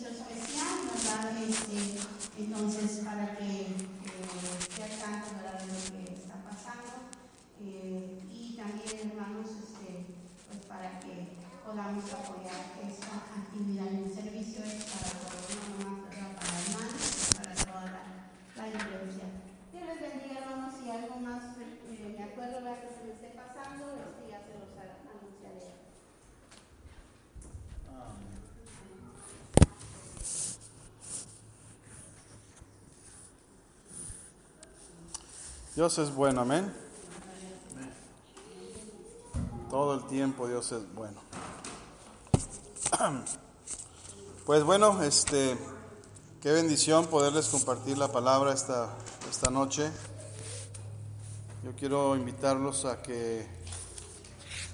servicio especial, ¿verdad? Entonces, para que sea tanto, ¿verdad?, de lo que está pasando. Y también, hermanos, pues para que podamos apoyar esta actividad. El servicio es para todos, no nomás, ¿verdad?, para hermanos, para toda la iglesia. Dios les bendiga, hermanos. Si algo más me acuerdo de que se me esté pasando, ya se los anunciaré. Dios es bueno, amén. Todo el tiempo Dios es bueno. Pues bueno, qué bendición poderles compartir la palabra esta noche. Yo quiero invitarlos a que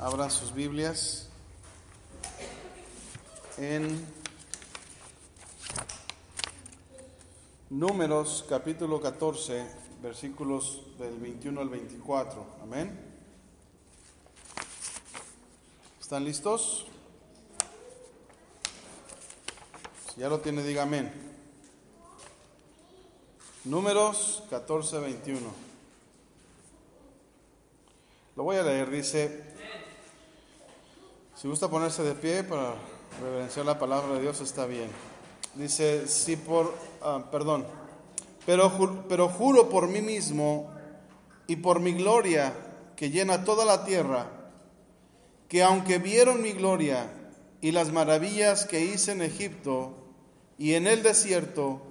abran sus Biblias en Números capítulo 14, versículos del 21 al 24. Amén. ¿Están listos? Si ya lo tiene, diga amén. Números 14, 21. Lo voy a leer, dice, si gusta ponerse de pie para reverenciar la palabra de Dios, está bien. Dice, pero juro por mí mismo y por mi gloria que llena toda la tierra, que aunque vieron mi gloria y las maravillas que hice en Egipto y en el desierto,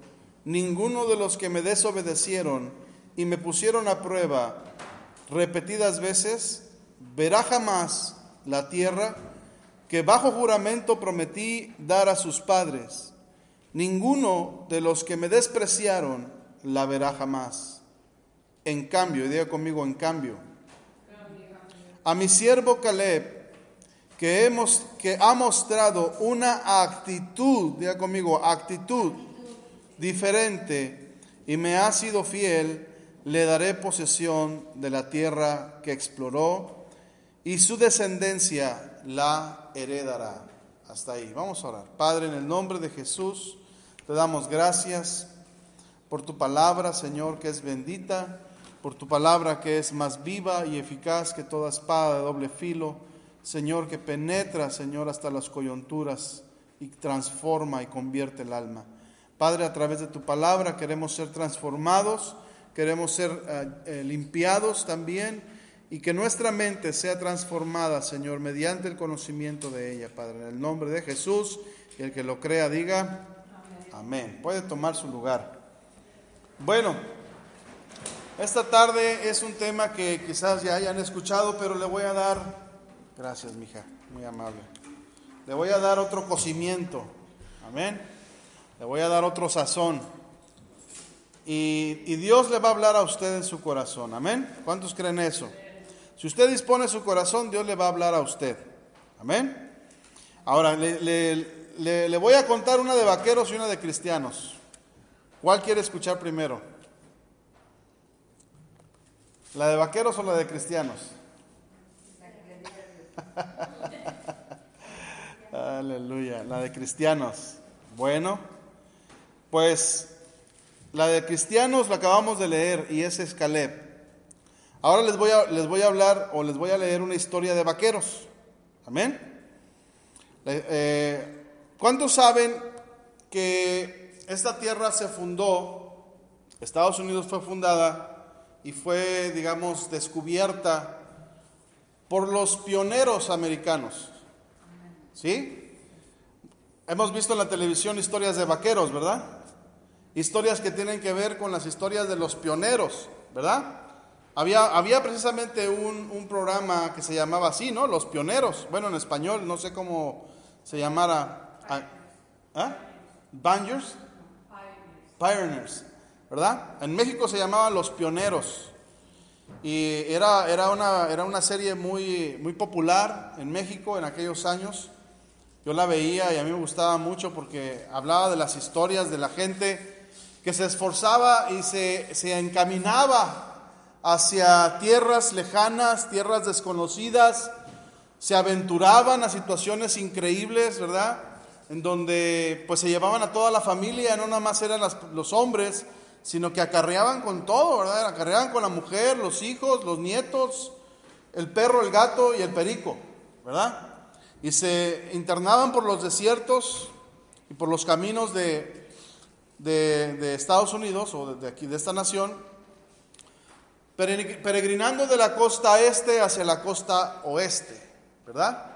ninguno de los que me desobedecieron y me pusieron a prueba repetidas veces, verá jamás la tierra que bajo juramento prometí dar a sus padres. Ninguno de los que me despreciaron la verá jamás. En cambio, y diga conmigo, en cambio, a mi siervo Caleb, que ha mostrado una actitud, diga conmigo, actitud diferente, y me ha sido fiel, le daré posesión de la tierra que exploró, y su descendencia la heredará. Hasta ahí, vamos a orar. Padre, en el nombre de Jesús, te damos gracias por tu palabra, Señor, que es bendita, por tu palabra que es más viva y eficaz que toda espada de doble filo, Señor, que penetra, Señor, hasta las coyunturas y transforma y convierte el alma. Padre, a través de tu palabra queremos ser transformados, queremos ser limpiados también, y que nuestra mente sea transformada, Señor, mediante el conocimiento de ella, Padre. En el nombre de Jesús, y el que lo crea diga amén. Puede tomar su lugar. Bueno, esta tarde es un tema que quizás ya hayan escuchado, pero le voy a dar, gracias mija, muy amable, le voy a dar otro cocimiento, amén, le voy a dar otro sazón, y Dios le va a hablar a usted en su corazón, amén. ¿Cuántos creen eso? Si usted dispone su corazón, Dios le va a hablar a usted, amén. Ahora, le voy a contar una de vaqueros y una de cristianos. ¿Cuál quiere escuchar primero? ¿La de vaqueros o la de cristianos? Aleluya, la de cristianos. Bueno, pues la de cristianos la acabamos de leer y ese es Caleb. Ahora les voy a hablar o les voy a leer una historia de vaqueros. Amén. ¿Cuántos saben que esta tierra se fundó, Estados Unidos fue fundada y fue, digamos, descubierta por los pioneros americanos? ¿Sí? Hemos visto en la televisión historias de vaqueros, ¿verdad? Historias que tienen que ver con las historias de los pioneros, ¿verdad? Había precisamente un programa que se llamaba así, ¿no? Los Pioneros. Bueno, en español, no sé cómo se llamara. Bangers? Pioneers, ¿verdad? En México se llamaban Los Pioneros. Y era una serie muy, muy popular en México en aquellos años. Yo la veía y a mí me gustaba mucho porque hablaba de las historias de la gente que se esforzaba y se encaminaba hacia tierras lejanas, tierras desconocidas, se aventuraban a situaciones increíbles, ¿verdad? en donde pues se llevaban a toda la familia, no nada más eran los hombres, sino que acarreaban con todo, ¿verdad? Acarreaban con la mujer, los hijos, los nietos, el perro, el gato y el perico, ¿verdad? Y se internaban por los desiertos y por los caminos de Estados Unidos o de aquí, de esta nación, peregrinando de la costa este hacia la costa oeste, ¿verdad?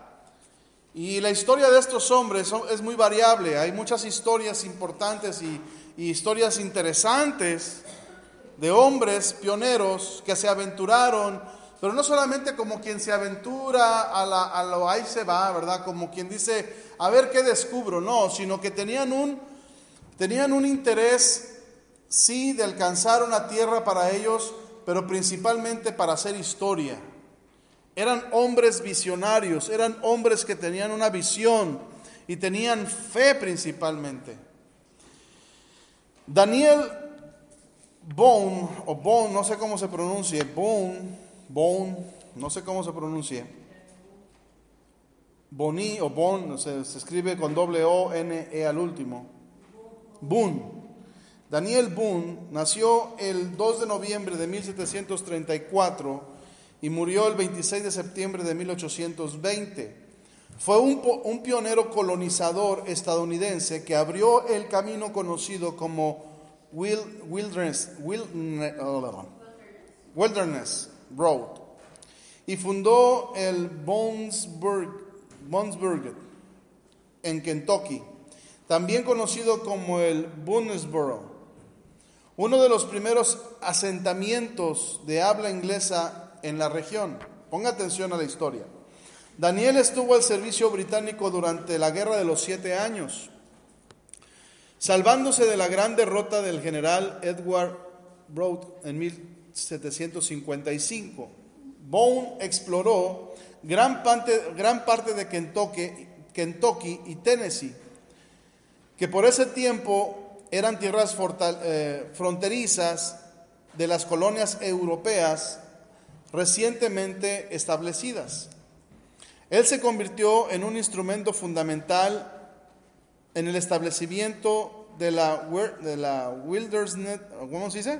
Y la historia de estos hombres es muy variable. Hay muchas historias importantes y historias interesantes de hombres pioneros que se aventuraron, pero no solamente como quien se aventura a lo ahí se va, ¿verdad? Como quien dice, a ver qué descubro, no, sino que tenían un interés, sí, de alcanzar una tierra para ellos, pero principalmente para hacer historia. Eran hombres visionarios, eran hombres que tenían una visión y tenían fe principalmente. Daniel Boone, o Boone, no sé cómo se pronuncie, Boone, no sé cómo se pronuncie. Boni o Boone, se escribe con doble O-N-E al último. Boone. Daniel Boone nació el 2 de noviembre de 1734 y murió el 26 de septiembre de 1820. Fue un pionero colonizador estadounidense que abrió el camino conocido como Wilderness Road y fundó el Boonesburg en Kentucky, también conocido como el Boonesboro, uno de los primeros asentamientos de habla inglesa en la región. Ponga atención a la historia. Daniel estuvo al servicio británico durante la Guerra de los 7 años, salvándose de la gran derrota del general Edward Brooke en 1755. Boone exploró gran parte de Kentucky y Tennessee, que por ese tiempo eran tierras fronterizas de las colonias europeas recientemente establecidas. Él se convirtió en un instrumento fundamental en el establecimiento de la Wilderness, ¿cómo se dice?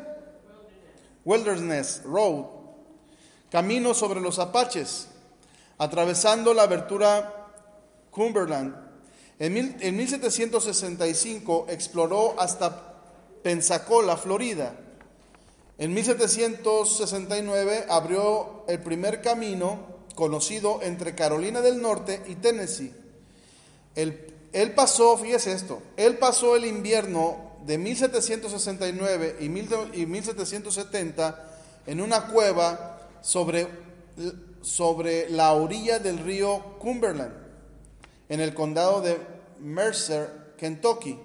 Wilderness Road, camino sobre los Apaches, atravesando la abertura Cumberland. En 1765 exploró hasta Pensacola, Florida. En 1769 abrió el primer camino conocido entre Carolina del Norte y Tennessee. Él pasó, fíjese esto, él pasó el invierno de 1769 y 1770 en una cueva sobre la orilla del río Cumberland, en el condado de Mercer, Kentucky.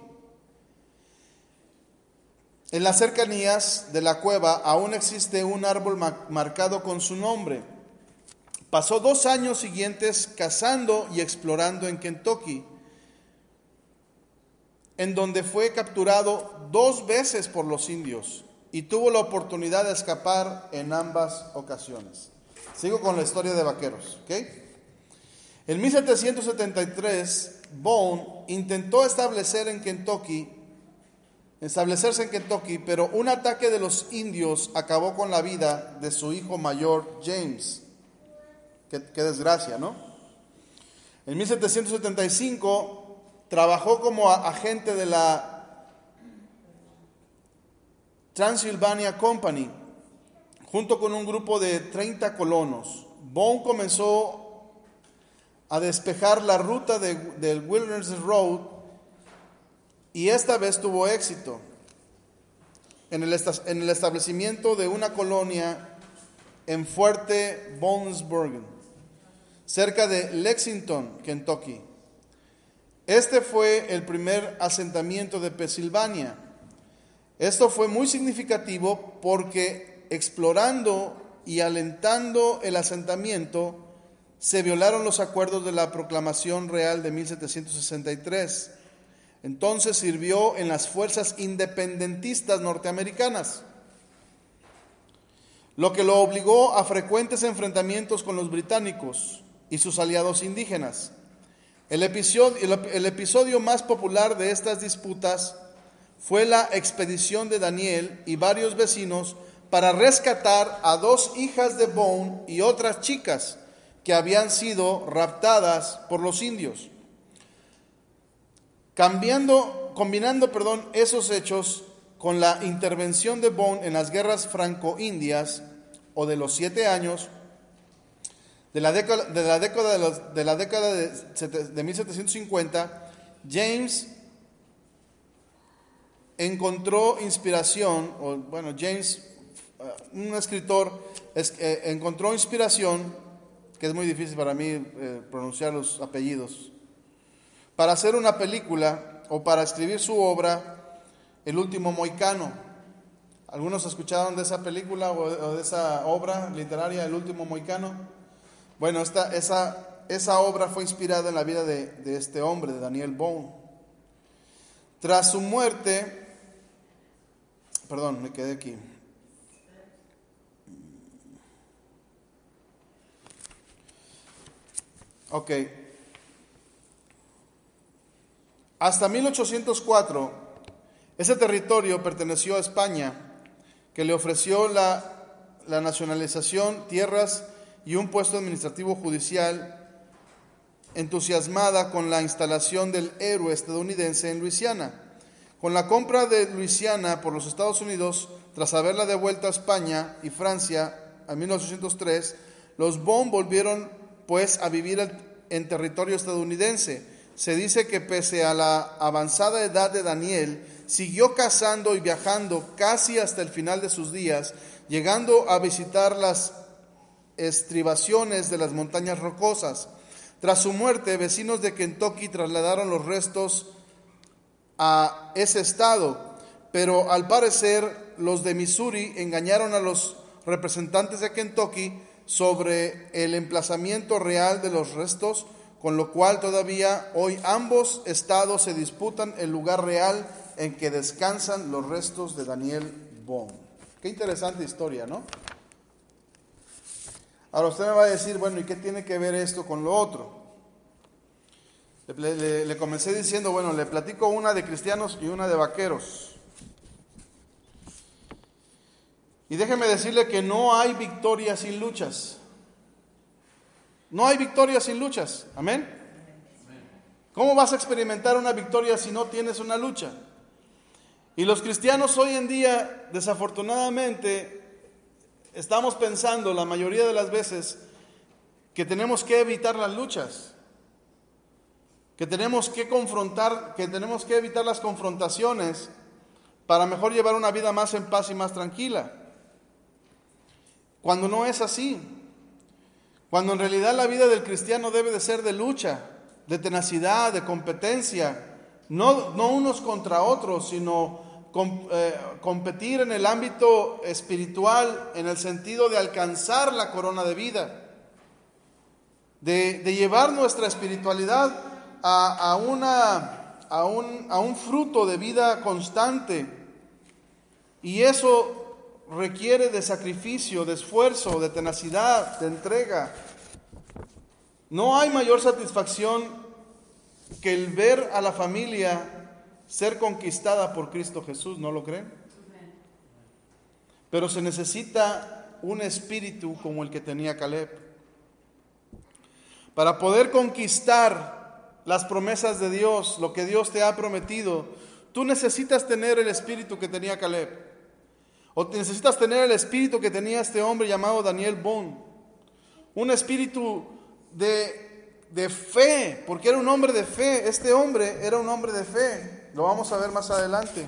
En las cercanías de la cueva aún existe un árbol marcado con su nombre. Pasó 2 años siguientes cazando y explorando en Kentucky, en donde fue capturado 2 veces por los indios y tuvo la oportunidad de escapar en ambas ocasiones. Sigo con la historia de vaqueros, ¿ok? En 1773, Boone intentó establecerse en Kentucky, pero un ataque de los indios acabó con la vida de su hijo mayor, James. Qué desgracia, ¿no? En 1775 trabajó como agente de la Transylvania Company, junto con un grupo de 30 colonos. Boone comenzó a despejar la ruta del Wilderness Road y esta vez tuvo éxito en el establecimiento de una colonia en Fuerte Boonesburg, cerca de Lexington, Kentucky. Este fue el primer asentamiento de Pensilvania. Esto fue muy significativo porque explorando y alentando el asentamiento se violaron los acuerdos de la Proclamación Real de 1763. Entonces sirvió en las fuerzas independentistas norteamericanas, lo que lo obligó a frecuentes enfrentamientos con los británicos y sus aliados indígenas. El episodio más popular de estas disputas fue la expedición de Daniel y varios vecinos para rescatar a 2 hijas de Bone y otras chicas que habían sido raptadas por los indios. Combinando esos hechos con la intervención de Bone en las guerras franco-indias o de los 7 años de la década de 1750, James encontró inspiración, un escritor encontró inspiración, que es muy difícil para mí pronunciar los apellidos, para hacer una película o para escribir su obra, El último mohicano. ¿Algunos escucharon de esa película o de esa obra literaria, El último mohicano? Bueno, esa obra fue inspirada en la vida de este hombre, de Daniel Bone. Tras su muerte, me quedé aquí. Ok. Hasta 1804, ese territorio perteneció a España, que le ofreció la nacionalización, tierras y un puesto administrativo judicial, entusiasmada con la instalación del héroe estadounidense en Luisiana. Con la compra de Luisiana por los Estados Unidos, tras haberla devuelto a España y Francia en 1803, los Bone volvieron pues a vivir en territorio estadounidense. Se dice que pese a la avanzada edad de Daniel, siguió cazando y viajando casi hasta el final de sus días, llegando a visitar las estribaciones de las montañas rocosas. Tras su muerte, vecinos de Kentucky trasladaron los restos a ese estado, pero al parecer los de Missouri engañaron a los representantes de Kentucky sobre el emplazamiento real de los restos, con lo cual todavía hoy ambos estados se disputan el lugar real en que descansan los restos de Daniel Bone. Qué interesante historia, ¿no? Ahora usted me va a decir, bueno, ¿y qué tiene que ver esto con lo otro? Le comencé diciendo, bueno, le platico una de cristianos y una de vaqueros. Y déjeme decirle que no hay victoria sin luchas. No hay victoria sin luchas. ¿Amén? ¿Cómo vas a experimentar una victoria si no tienes una lucha? Y los cristianos hoy en día, desafortunadamente, estamos pensando la mayoría de las veces que tenemos que evitar las luchas, que tenemos que evitar las confrontaciones para mejor llevar una vida más en paz y más tranquila. Cuando no es así. Cuando en realidad la vida del cristiano debe de ser de lucha, de tenacidad, de competencia, no unos contra otros, sino competir en el ámbito espiritual, en el sentido de alcanzar la corona de vida, de llevar nuestra espiritualidad a un fruto de vida constante. Y eso requiere de sacrificio, de esfuerzo, de tenacidad, de entrega. No hay mayor satisfacción que el ver a la familia ser conquistada por Cristo Jesús, ¿no lo creen? Pero se necesita un espíritu como el que tenía Caleb. Para poder conquistar las promesas de Dios, lo que Dios te ha prometido, tú necesitas tener el espíritu que tenía Caleb. O necesitas tener el espíritu que tenía este hombre llamado Daniel Bone. Un espíritu de fe, porque era un hombre de fe. Este hombre era un hombre de fe. Lo vamos a ver más adelante.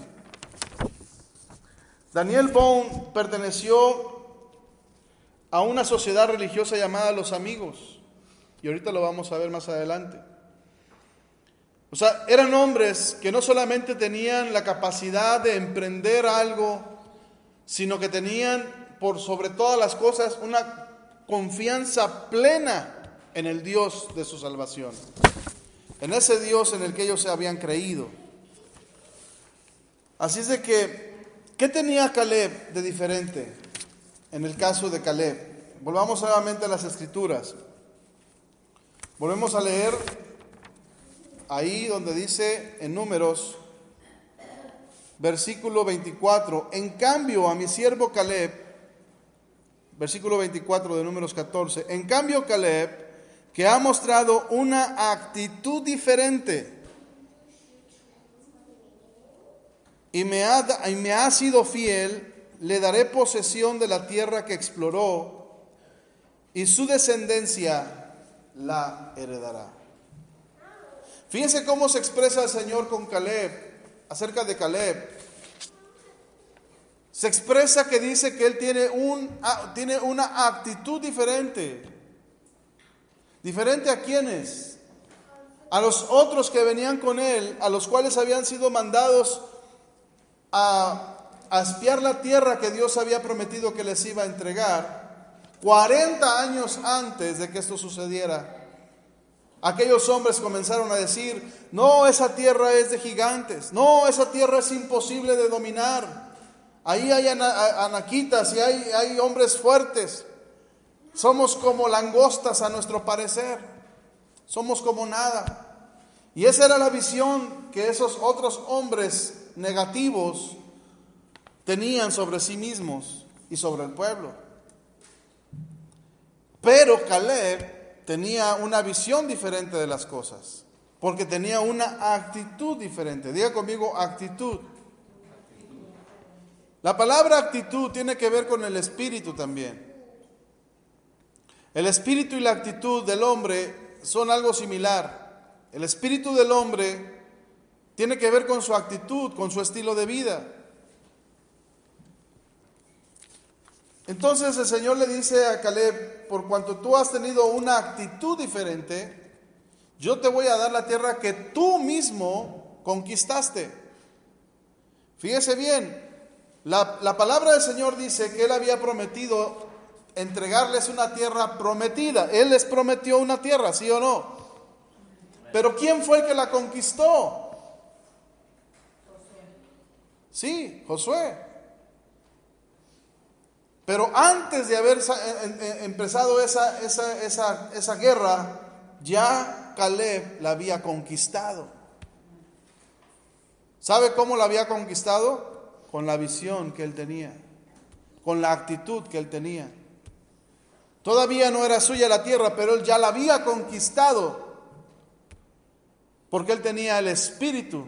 Daniel Bone perteneció a una sociedad religiosa llamada Los Amigos. Y ahorita lo vamos a ver más adelante. O sea, eran hombres que no solamente tenían la capacidad de emprender algo, sino que tenían, por sobre todas las cosas, una confianza plena en el Dios de su salvación, en ese Dios en el que ellos se habían creído. Así es de que, ¿qué tenía Caleb de diferente en el caso de Caleb? Volvamos nuevamente a las Escrituras. Volvemos a leer ahí donde dice en Números, versículo 24, en cambio a mi siervo Caleb, versículo 24 de Números 14, en cambio Caleb, que ha mostrado una actitud diferente y me ha sido fiel, le daré posesión de la tierra que exploró y su descendencia la heredará. Fíjense cómo se expresa el Señor con Caleb, acerca de Caleb. Se expresa que dice que él tiene una actitud diferente. ¿Diferente a quiénes? A los otros que venían con él, a los cuales habían sido mandados a espiar la tierra que Dios había prometido que les iba a entregar 40 años antes de que esto sucediera. Aquellos hombres comenzaron a decir, no, esa tierra es de gigantes, no, esa tierra es imposible de dominar, ahí hay anaquitas y hay hombres fuertes, somos como langostas a nuestro parecer, somos como nada. Y esa era la visión que esos otros hombres negativos tenían sobre sí mismos y sobre el pueblo. Pero Caleb tenía una visión diferente de las cosas, porque tenía una actitud diferente. Diga conmigo, actitud. La palabra actitud tiene que ver con el espíritu también. El espíritu y la actitud del hombre son algo similar. El espíritu del hombre tiene que ver con su actitud, con su estilo de vida. Entonces el Señor le dice a Caleb, por cuanto tú has tenido una actitud diferente, yo te voy a dar la tierra que tú mismo conquistaste. Fíjese bien, la palabra del Señor dice que Él había prometido entregarles una tierra prometida. Él les prometió una tierra, ¿sí o no? Pero ¿quién fue el que la conquistó? Sí, Josué. Pero antes de haber empezado esa guerra, ya Caleb la había conquistado. ¿Sabe cómo la había conquistado? Con la visión que él tenía, con la actitud que él tenía. Todavía no era suya la tierra, pero él ya la había conquistado, porque él tenía el espíritu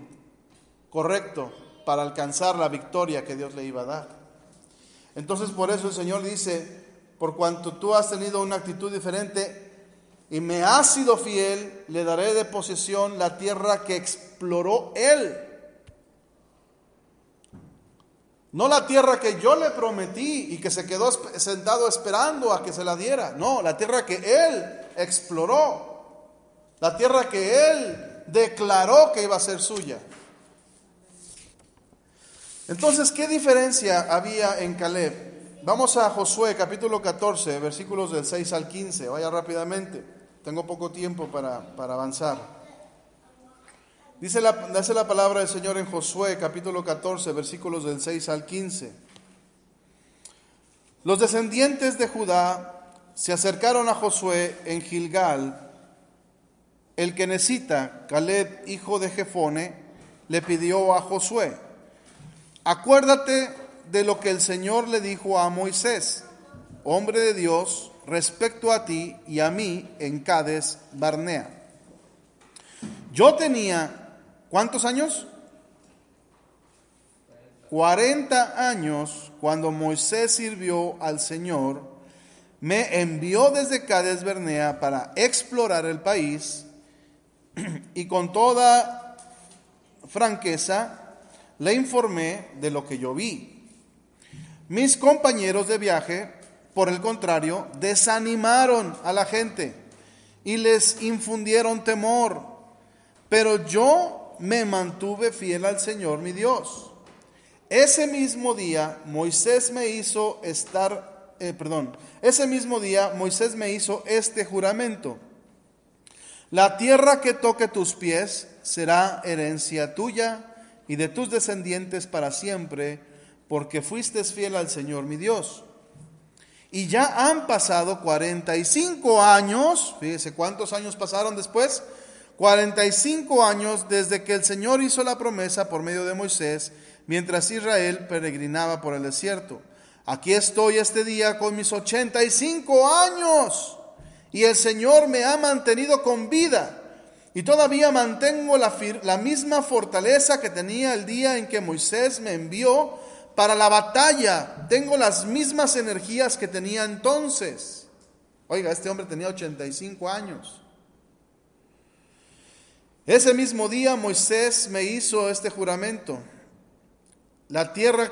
correcto para alcanzar la victoria que Dios le iba a dar. Entonces por eso el Señor dice, por cuanto tú has tenido una actitud diferente y me has sido fiel, le daré de posesión la tierra que exploró Él. No la tierra que yo le prometí y que se quedó sentado esperando a que se la diera. No, la tierra que Él exploró. La tierra que Él declaró que iba a ser suya. Entonces, ¿qué diferencia había en Caleb? Vamos a Josué capítulo 14, versículos del 6 al 15. Vaya rápidamente, tengo poco tiempo para avanzar. Dice la palabra del Señor en Josué capítulo 14, versículos del 6 al 15. Los descendientes de Judá se acercaron a Josué en Gilgal. El kenezita, Caleb, hijo de Jefone, le pidió a Josué: acuérdate de lo que el Señor le dijo a Moisés, hombre de Dios, respecto a ti y a mí en Cades Barnea. Yo tenía, ¿cuántos años? 40 años cuando Moisés sirvió al Señor. Me envió desde Cades Barnea para explorar el país y con toda franqueza le informé de lo que yo vi. Mis compañeros de viaje, por el contrario, desanimaron a la gente y les infundieron temor, pero yo me mantuve fiel al Señor mi Dios. Ese mismo día Moisés me hizo este juramento: la tierra que toque tus pies será herencia tuya y de tus descendientes para siempre, porque fuiste fiel al Señor mi Dios. Y ya han pasado 45 años, fíjese cuántos años pasaron después, 45 años desde que el Señor hizo la promesa por medio de Moisés, mientras Israel peregrinaba por el desierto. Aquí estoy este día con mis 85 años y el Señor me ha mantenido con vida. Y todavía mantengo la misma fortaleza que tenía el día en que Moisés me envió para la batalla. Tengo las mismas energías que tenía entonces. Oiga, este hombre tenía 85 años. Ese mismo día Moisés me hizo este juramento: la tierra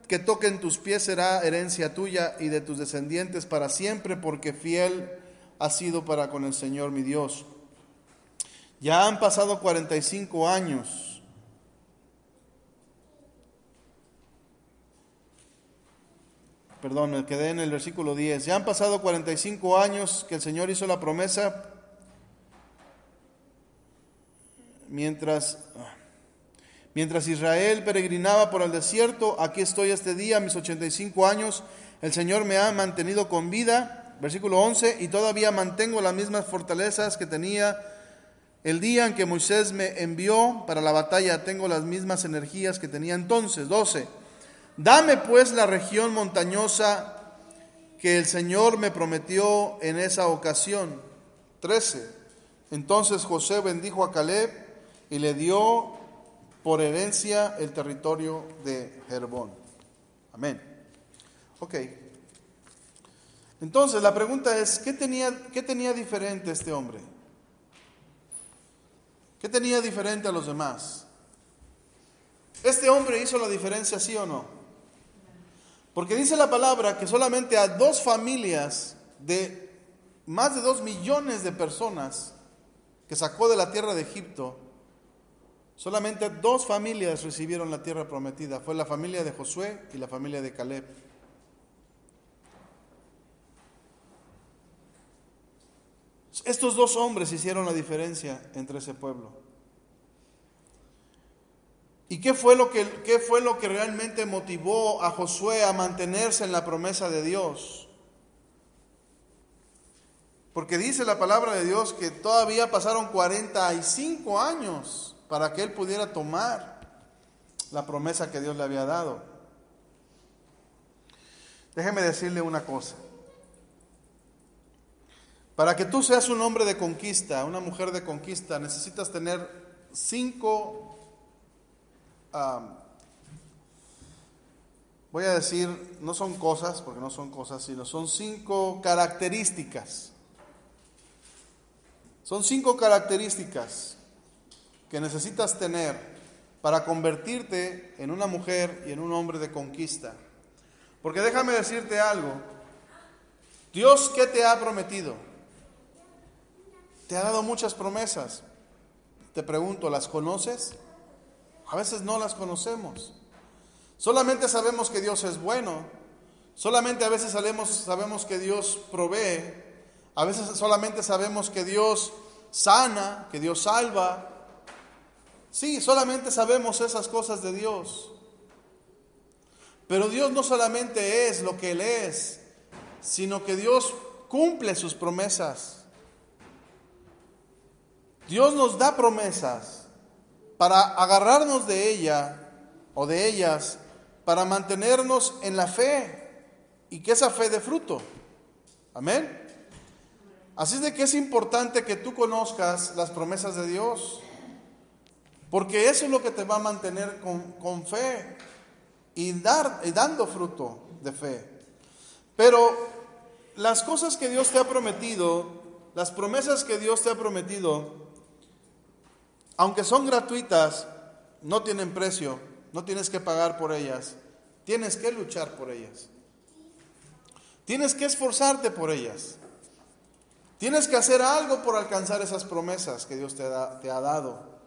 que toquen tus pies será herencia tuya y de tus descendientes para siempre, porque fiel has sido para con el Señor mi Dios. Ya han pasado 45 años. Perdón, me quedé en el versículo 10. Ya han pasado 45 años que el Señor hizo la promesa. Mientras Israel peregrinaba por el desierto, aquí estoy este día, a mis 85 años. El Señor me ha mantenido con vida. Versículo 11. Y todavía mantengo las mismas fortalezas que tenía el día en que Moisés me envió para la batalla. Tengo las mismas energías que tenía entonces. 12. Dame pues la región montañosa que el Señor me prometió en esa ocasión. 13. Entonces Josué bendijo a Caleb y le dio por herencia el territorio de Herbón. Amén. Ok. Entonces la pregunta es, ¿qué tenía diferente este hombre? ¿Qué tenía diferente a los demás? ¿Este hombre hizo la diferencia, sí o no? Porque dice la palabra que solamente a 2 familias de más de 2 millones de personas que sacó de la tierra de Egipto, solamente 2 familias recibieron la tierra prometida. Fue la familia de Josué y la familia de Caleb. Estos 2 hombres hicieron la diferencia entre ese pueblo. ¿Y qué fue lo que realmente motivó a Josué a mantenerse en la promesa de Dios? Porque dice la palabra de Dios que todavía pasaron 45 años para que él pudiera tomar la promesa que Dios le había dado. Déjeme decirle una cosa. Para que tú seas un hombre de conquista, una mujer de conquista, necesitas tener 5, voy a decir, no son cosas, porque no son cosas, sino son 5 características. Son 5 características que necesitas tener para convertirte en una mujer y en un hombre de conquista. Porque déjame decirte algo. Dios, ¿qué te ha prometido? Te ha dado muchas promesas. Te pregunto, ¿las conoces? A veces no las conocemos. Solamente sabemos que Dios es bueno. Solamente a veces sabemos que Dios provee. A veces solamente sabemos que Dios sana, que Dios salva. Sí, solamente sabemos esas cosas de Dios. Pero Dios no solamente es lo que Él es, sino que Dios cumple sus promesas. Dios nos da promesas para agarrarnos de ella o de ellas, para mantenernos en la fe y que esa fe dé fruto. Amén. Así es de que es importante que tú conozcas las promesas de Dios, porque eso es lo que te va a mantener con fe y dando fruto de fe. Pero las cosas que Dios te ha prometido, las promesas que Dios te ha prometido, aunque son gratuitas, no tienen precio, no tienes que pagar por ellas, tienes que luchar por ellas. Tienes que esforzarte por ellas. Tienes que hacer algo por alcanzar esas promesas que Dios te ha dado.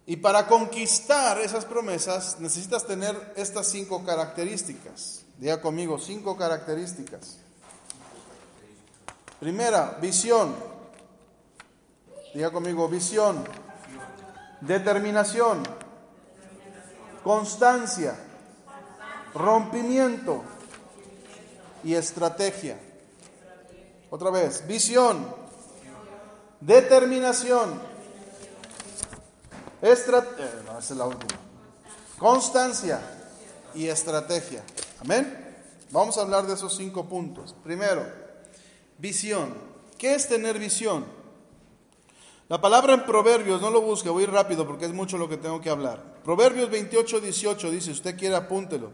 Y para conquistar esas promesas necesitas tener estas 5 características. Diga conmigo, 5 características. Primera, visión. Diga conmigo, visión. Determinación. Constancia. Rompimiento. Y estrategia. Otra vez, visión. Determinación. esa es la última. Constancia y estrategia. Amén. Vamos a hablar de esos 5 puntos. Primero, visión. ¿Qué es tener visión? La palabra en Proverbios, no lo busque, voy a ir rápido porque es mucho lo que tengo que hablar. Proverbios 28:18 dice, usted quiere apúntelo.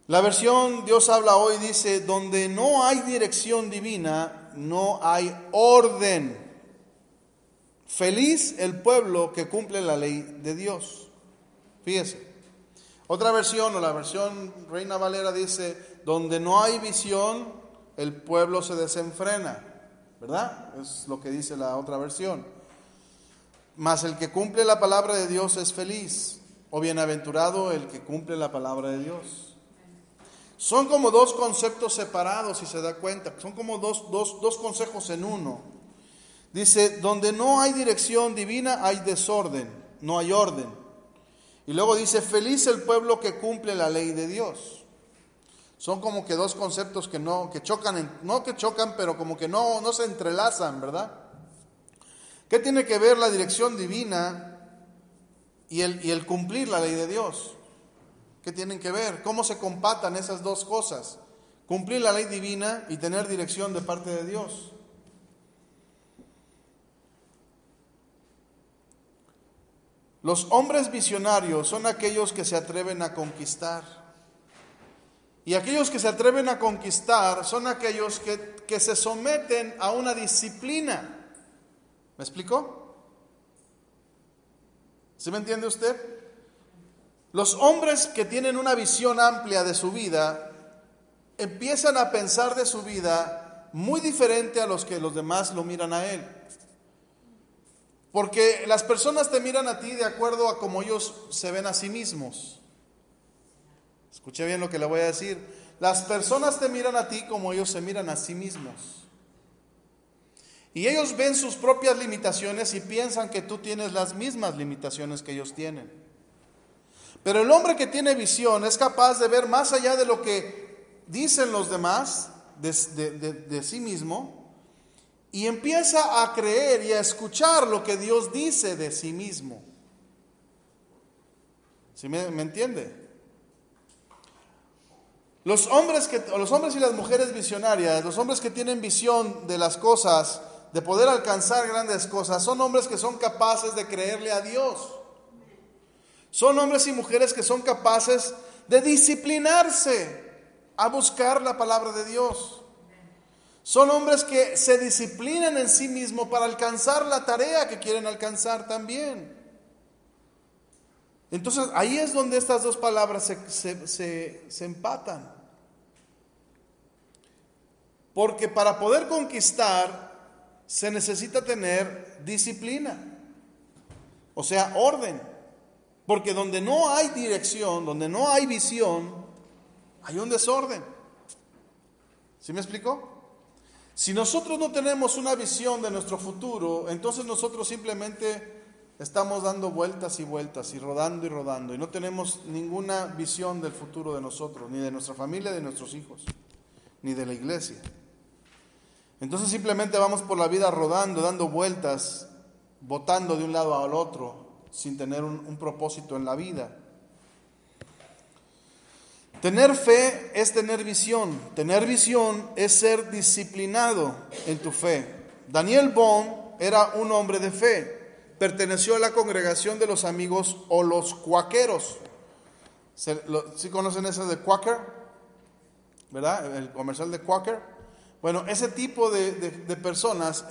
La versión Dios habla hoy dice, donde no hay dirección divina, no hay orden. Feliz el pueblo que cumple la ley de Dios. Fíjese. Otra versión, o la versión Reina Valera dice, donde no hay visión, el pueblo se desenfrena. ¿Verdad? Es lo que dice la otra versión. Mas el que cumple la palabra de Dios es feliz, o bienaventurado el que cumple la palabra de Dios. Son como 2 conceptos separados, si se da cuenta. Son como dos consejos en uno. Dice, donde no hay dirección divina, hay desorden, no hay orden. Y luego dice, feliz el pueblo que cumple la ley de Dios. Son como que 2 conceptos que chocan, no que chocan, pero como que no se entrelazan, ¿verdad? ¿Qué tiene que ver la dirección divina y el cumplir la ley de Dios? ¿Qué tienen que ver? ¿Cómo se compatan esas 2 cosas? Cumplir la ley divina y tener dirección de parte de Dios. Los hombres visionarios son aquellos que se atreven a conquistar. Y aquellos que se atreven a conquistar son aquellos que se someten a una disciplina. ¿Me explicó? ¿Sí me entiende usted? Los hombres que tienen una visión amplia de su vida empiezan a pensar de su vida muy diferente a los que los demás lo miran a él. Porque las personas te miran a ti de acuerdo a cómo ellos se ven a sí mismos. Escuche bien lo que le voy a decir. Las personas te miran a ti como ellos se miran a sí mismos. Y ellos ven sus propias limitaciones y piensan que tú tienes las mismas limitaciones que ellos tienen. Pero el hombre que tiene visión es capaz de ver más allá de lo que dicen los demás de sí mismo. Y empieza a creer y a escuchar lo que Dios dice de sí mismo. ¿Sí me entiende? Los hombres y las mujeres visionarias, los hombres que tienen visión de las cosas, de poder alcanzar grandes cosas, son hombres que son capaces de creerle a Dios. Son hombres y mujeres que son capaces de disciplinarse a buscar la palabra de Dios. Son hombres que se disciplinan en sí mismos para alcanzar la tarea que quieren alcanzar también. Entonces ahí es donde estas 2 palabras se empatan. Porque para poder conquistar se necesita tener disciplina, o sea, orden. Porque donde no hay dirección, donde no hay visión, hay un desorden. ¿Sí me explicó? Si nosotros no tenemos una visión de nuestro futuro, entonces nosotros simplemente estamos dando vueltas y vueltas y rodando y no tenemos ninguna visión del futuro de nosotros, ni de nuestra familia, de nuestros hijos, ni de la iglesia. Entonces simplemente vamos por la vida rodando, dando vueltas, botando de un lado al otro, sin tener un propósito en la vida. Tener fe es tener visión. Tener visión es ser disciplinado en tu fe. Daniel Boone era un hombre de fe. Perteneció a la congregación de los amigos o los cuáqueros. ¿Sí conocen eso de Quaker? ¿Verdad? El comercial de Quaker. Bueno, ese tipo de personas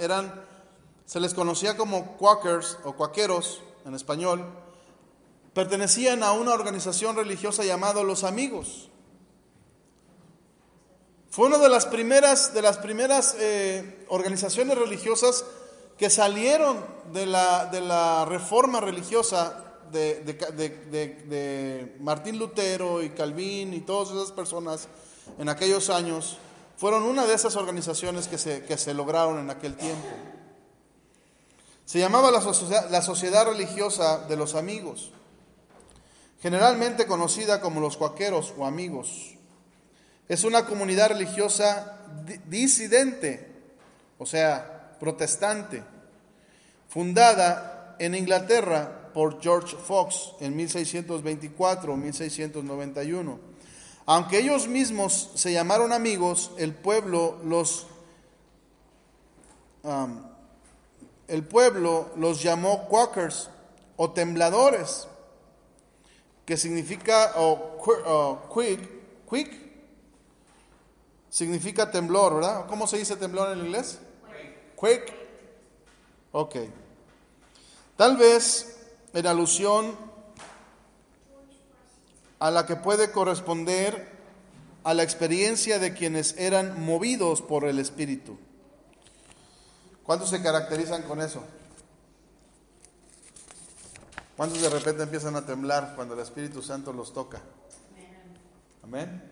se les conocía como Quakers o cuáqueros en español. Pertenecían a una organización religiosa llamada Los Amigos. Fue una de las primeras organizaciones religiosas que salieron de la reforma religiosa de Martín Lutero y Calvin y todas esas personas en aquellos años. Fueron una de esas organizaciones que se lograron en aquel tiempo. Se llamaba la Sociedad Religiosa de los Amigos, generalmente conocida como los cuáqueros o amigos. Es una comunidad religiosa disidente, o sea, protestante, fundada en Inglaterra por George Fox en 1624-1691. Aunque ellos mismos se llamaron amigos, el pueblo los llamó Quakers o tembladores, que significa, quick, significa temblor, ¿verdad? ¿Cómo se dice temblor en inglés? Quake. Ok. Tal vez en alusión a la que puede corresponder a la experiencia de quienes eran movidos por el Espíritu. ¿Cuántos se caracterizan con eso? ¿Cuántos de repente empiezan a temblar cuando el Espíritu Santo los toca? Amén.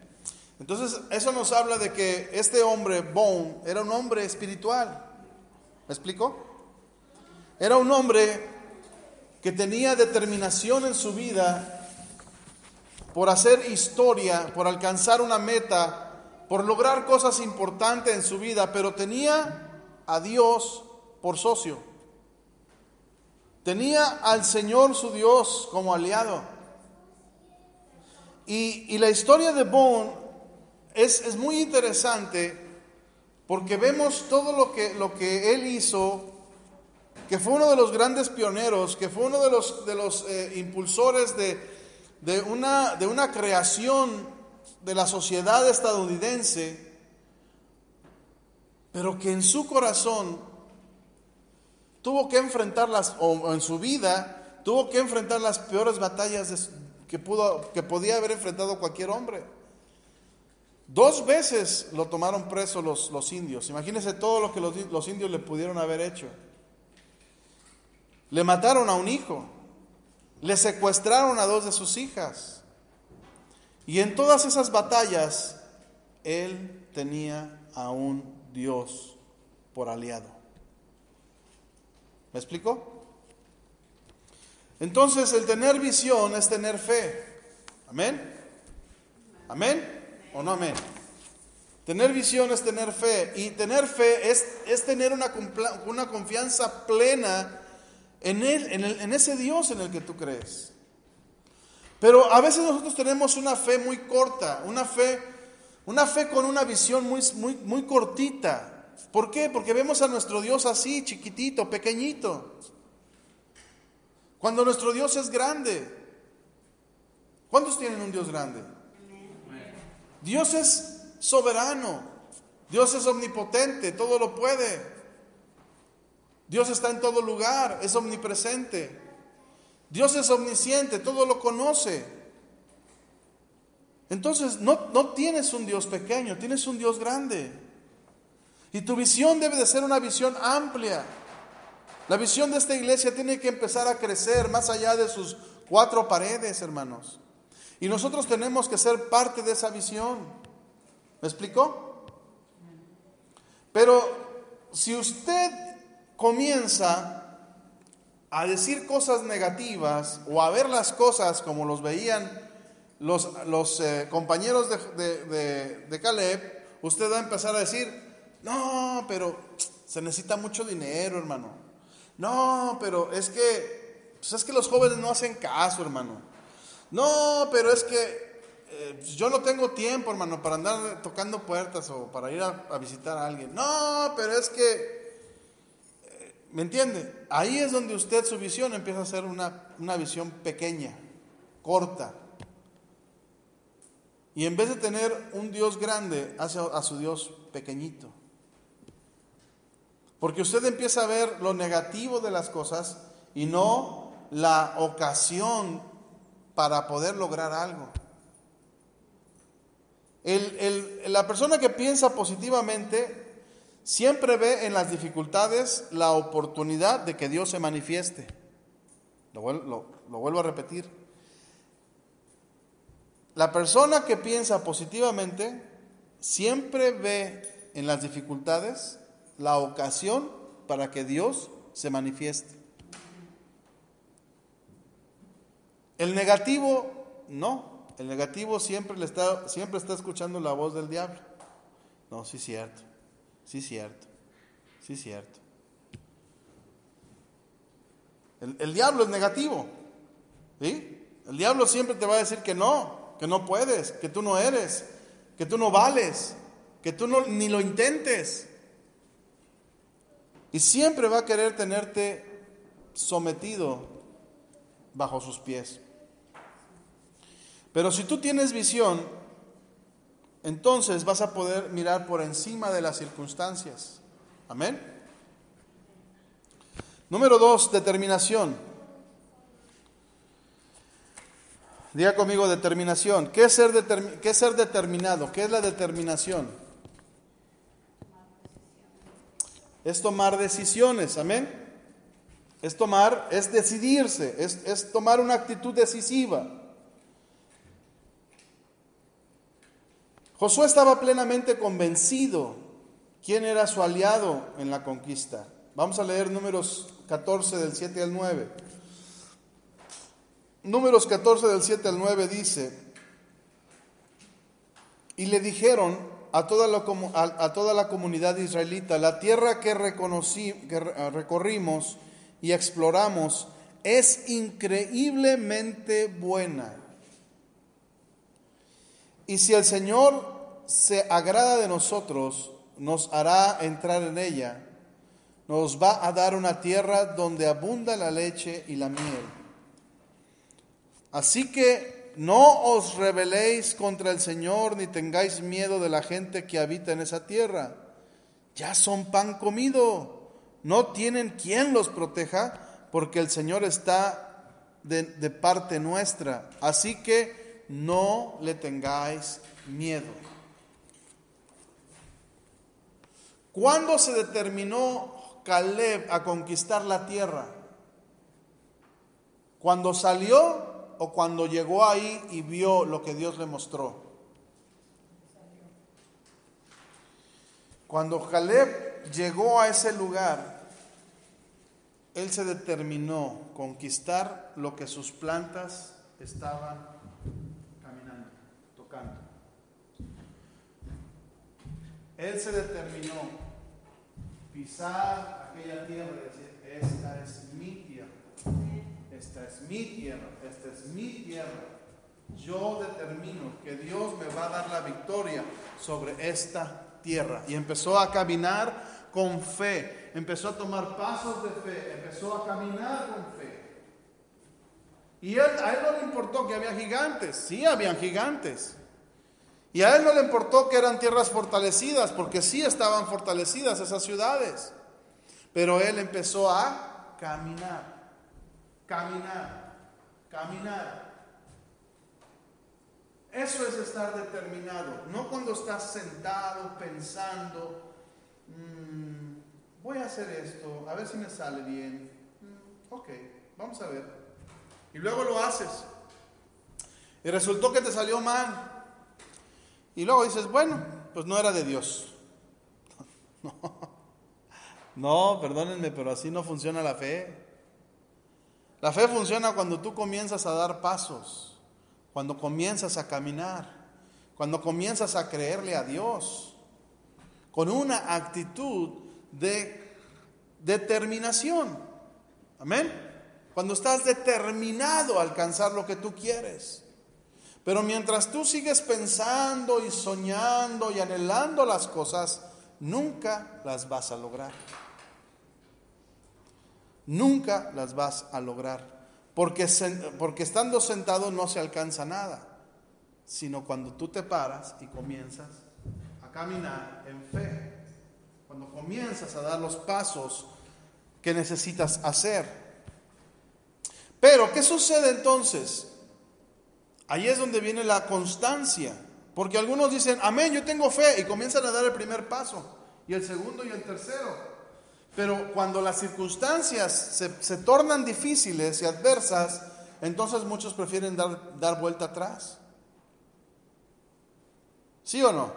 Entonces, eso nos habla de que este hombre, Bone, era un hombre espiritual. ¿Me explico? Era un hombre que tenía determinación en su vida por hacer historia, por alcanzar una meta, por lograr cosas importantes en su vida, pero tenía a Dios por socio. Tenía al Señor su Dios como aliado. Y la historia de Bone es muy interesante porque vemos todo lo que él hizo, que fue uno de los grandes pioneros, que fue uno de los impulsores de una creación de la sociedad estadounidense, pero que en su corazón tuvo que enfrentar o en su vida tuvo que enfrentar las peores batallas que podía haber enfrentado cualquier hombre. 2 veces lo tomaron preso los indios. Imagínense todo lo que los indios le pudieron haber hecho. Le mataron a un hijo, le secuestraron a 2 de sus hijas. Y en todas esas batallas, él tenía a un Dios por aliado. ¿Me explico? Entonces, el tener visión es tener fe. ¿Amén? ¿Amén? ¿O no amén? Tener visión es tener fe. Y tener fe es tener una confianza plena en Él, en ese Dios en el que tú crees. Pero a veces nosotros tenemos una fe muy corta, una fe con una visión muy cortita. ¿Por qué? Porque vemos a nuestro Dios así, chiquitito, pequeñito. Cuando nuestro Dios es grande. ¿Cuántos tienen un Dios grande? Dios es soberano. Dios es omnipotente, todo lo puede. Dios está en todo lugar, es omnipresente. Dios es omnisciente, todo lo conoce. Entonces, no tienes un Dios pequeño, tienes un Dios grande. Y tu visión debe de ser una visión amplia. La visión de esta iglesia tiene que empezar a crecer más allá de sus 4 paredes, hermanos. Y nosotros tenemos que ser parte de esa visión. ¿Me explicó? Pero si usted comienza a decir cosas negativas o a ver las cosas como los veían los compañeros de Caleb, usted va a empezar a decir: no, pero se necesita mucho dinero, hermano. No, pero es que los jóvenes no hacen caso, hermano. No, pero es que yo no tengo tiempo, hermano, para andar tocando puertas o para ir a visitar a alguien. No, pero es que, ¿me entiende? Ahí es donde usted, su visión empieza a ser una visión pequeña, corta. Y en vez de tener un Dios grande, hace a su Dios pequeñito. Porque usted empieza a ver lo negativo de las cosas y no la ocasión para poder lograr algo. La persona que piensa positivamente siempre ve en las dificultades la oportunidad de que Dios se manifieste. Lo vuelvo a repetir. La persona que piensa positivamente siempre ve en las dificultades la ocasión para que Dios se manifieste. El negativo, no. El negativo siempre está escuchando la voz del diablo. No, sí es cierto. El diablo es negativo, ¿sí? El diablo siempre te va a decir que no puedes, que tú no eres, que tú no vales, que tú ni lo intentes. Y siempre va a querer tenerte sometido bajo sus pies. Pero si tú tienes visión, entonces vas a poder mirar por encima de las circunstancias. Amén. Número 2, determinación. Diga conmigo determinación. ¿Qué es ser determinado? ¿Qué es la determinación? Es tomar decisiones. Amén. Es decidirse, es tomar una actitud decisiva. Josué estaba plenamente convencido quién era su aliado en la conquista. Vamos a leer Números 14 del 7 al 9. Números 14 del 7 al 9 dice: y le dijeron a toda la comunidad israelita: la tierra que recorrimos y exploramos es increíblemente buena. Y si el Señor se agrada de nosotros, nos hará entrar en ella. Nos va a dar una tierra donde abunda la leche y la miel. Así que no os rebeléis contra el Señor, ni tengáis miedo de la gente que habita en esa tierra. Ya son pan comido. No tienen quien los proteja, porque el Señor está de parte nuestra. Así que no le tengáis miedo. ¿Cuándo se determinó Caleb a conquistar la tierra? ¿Cuando salió o cuando llegó ahí y vio lo que Dios le mostró? Cuando Caleb llegó a ese lugar, él se determinó conquistar lo que sus plantas estaban caminando, tocando. Él se determinó pisar aquella tierra y decir: esta es mi tierra, esta es mi tierra, esta es mi tierra. Yo determino que Dios me va a dar la victoria sobre esta tierra. Y empezó a caminar con fe, empezó a tomar pasos de fe, empezó a caminar con fe. Y a él no le importó que había gigantes. Sí, habían gigantes. Y a él no le importó que eran tierras fortalecidas, porque sí estaban fortalecidas esas ciudades. Pero él empezó a caminar, caminar, caminar. Eso es estar determinado. No cuando estás sentado pensando: voy a hacer esto, a ver si me sale bien. Ok, vamos a ver. Y luego lo haces. Y resultó que te salió mal. Y luego dices: bueno, pues no era de Dios. No, perdónenme, pero así no funciona la fe. La fe funciona cuando tú comienzas a dar pasos, cuando comienzas a caminar, cuando comienzas a creerle a Dios, con una actitud de determinación. Amén. Cuando estás determinado a alcanzar lo que tú quieres. Pero mientras tú sigues pensando y soñando y anhelando las cosas, nunca las vas a lograr. Nunca las vas a lograr. Porque estando sentado no se alcanza nada, sino cuando tú te paras y comienzas a caminar en fe. Cuando comienzas a dar los pasos que necesitas hacer. Pero, ¿qué sucede entonces? Ahí es donde viene la constancia. Porque algunos dicen: amén, yo tengo fe, y comienzan a dar el primer paso, y el segundo y el tercero. Pero cuando las circunstancias se tornan difíciles y adversas, entonces muchos prefieren dar vuelta atrás. ¿Sí o no?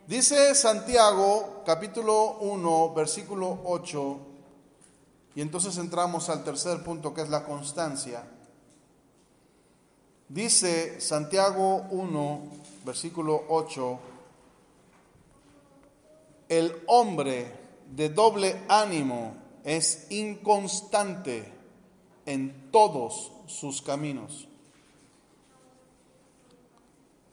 Dice Santiago, capítulo 1, versículo 8, y entonces entramos al tercer punto, que es la constancia. Dice Santiago 1, versículo 8: el hombre de doble ánimo es inconstante en todos sus caminos.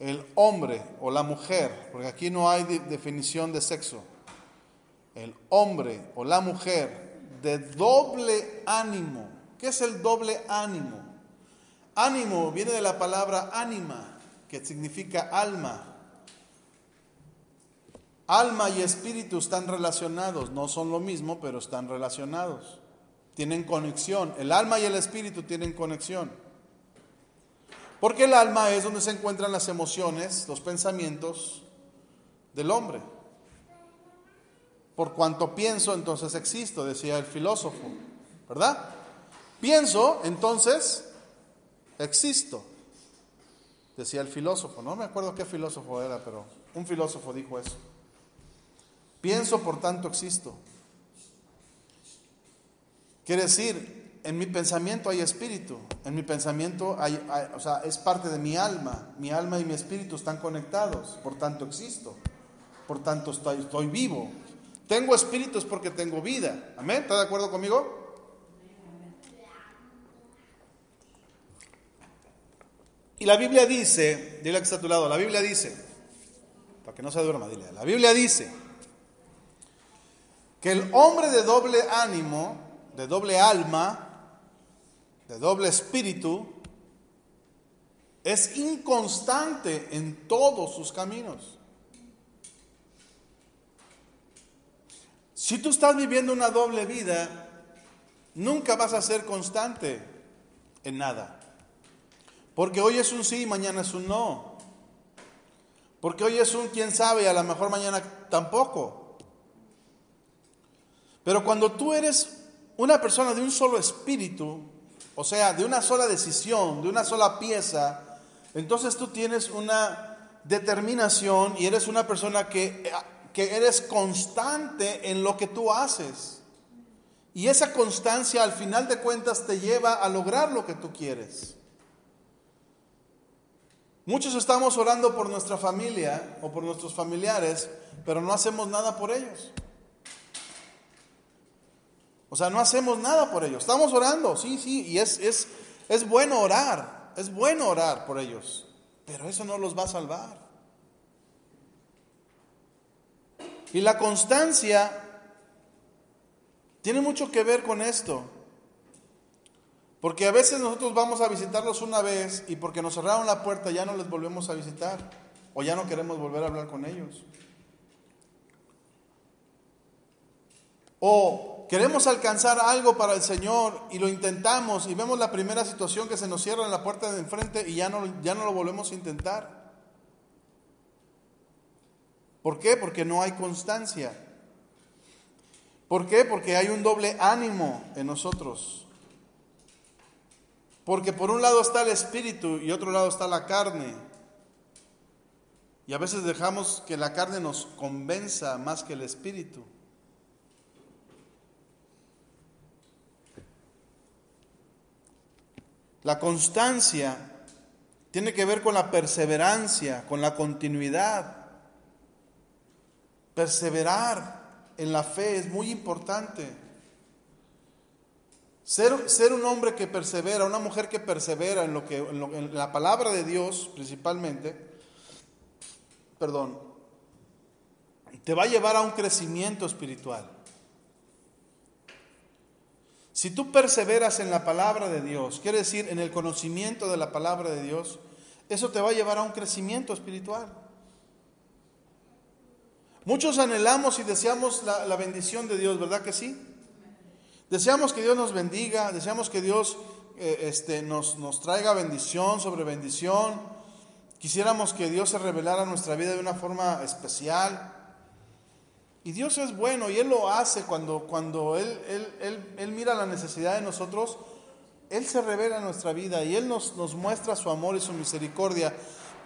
El hombre o la mujer, porque aquí no hay definición de sexo, el hombre o la mujer de doble ánimo. ¿Qué es el doble ánimo? Ánimo viene de la palabra ánima, que significa alma. Alma y espíritu están relacionados, no son lo mismo, pero están relacionados. Tienen conexión. El alma y el espíritu tienen conexión. Porque el alma es donde se encuentran las emociones, los pensamientos del hombre. Por cuanto pienso, entonces existo, decía el filósofo, ¿verdad? Pienso, entonces existo, decía el filósofo. No me acuerdo qué filósofo era, pero un filósofo dijo eso. Pienso, por tanto existo. Quiere decir, en mi pensamiento hay espíritu. En mi pensamiento es parte de mi alma. Mi alma y mi espíritu están conectados. Por tanto existo. Por tanto estoy vivo. Tengo espíritu es porque tengo vida. ¿Amén? ¿Está de acuerdo conmigo? Y la Biblia dice, dile que está a tu lado, la Biblia dice, para que no se duerma, dile, la Biblia dice que el hombre de doble ánimo, de doble alma, de doble espíritu, es inconstante en todos sus caminos. Si tú estás viviendo una doble vida, nunca vas a ser constante en nada. Porque hoy es un sí y mañana es un no. Porque hoy es un quién sabe y a lo mejor mañana tampoco. Pero cuando tú eres una persona de un solo espíritu, o sea, de una sola decisión, de una sola pieza, entonces tú tienes una determinación y eres una persona que eres constante en lo que tú haces. Y esa constancia al final de cuentas te lleva a lograr lo que tú quieres. Muchos estamos orando por nuestra familia o por nuestros familiares, pero no hacemos nada por ellos. O sea, no hacemos nada por ellos. Estamos orando, sí, y es bueno orar. Es bueno orar por ellos. Pero eso no los va a salvar. Y la constancia tiene mucho que ver con esto. Porque a veces nosotros vamos a visitarlos una vez y porque nos cerraron la puerta ya no les volvemos a visitar. O ya no queremos volver a hablar con ellos. O queremos alcanzar algo para el Señor y lo intentamos y vemos la primera situación que se nos cierra en la puerta de enfrente y ya no lo volvemos a intentar. ¿Por qué? Porque no hay constancia. ¿Por qué? Porque hay un doble ánimo en nosotros. Porque por un lado está el espíritu y otro lado está la carne. Y a veces dejamos que la carne nos convenza más que el espíritu. La constancia tiene que ver con la perseverancia, con la continuidad. Perseverar en la fe es muy importante. Ser un hombre que persevera, una mujer que persevera en la palabra de Dios principalmente, te va a llevar a un crecimiento espiritual. Si tú perseveras en la palabra de Dios, quiere decir en el conocimiento de la palabra de Dios, eso te va a llevar a un crecimiento espiritual. Muchos anhelamos y deseamos la bendición de Dios, ¿verdad que sí? Deseamos que Dios nos bendiga, deseamos que Dios nos traiga bendición sobre bendición. Quisiéramos que Dios se revelara en nuestra vida de una forma especial. Y Dios es bueno y Él lo hace cuando Él mira la necesidad de nosotros. Él se revela en nuestra vida y Él nos muestra su amor y su misericordia.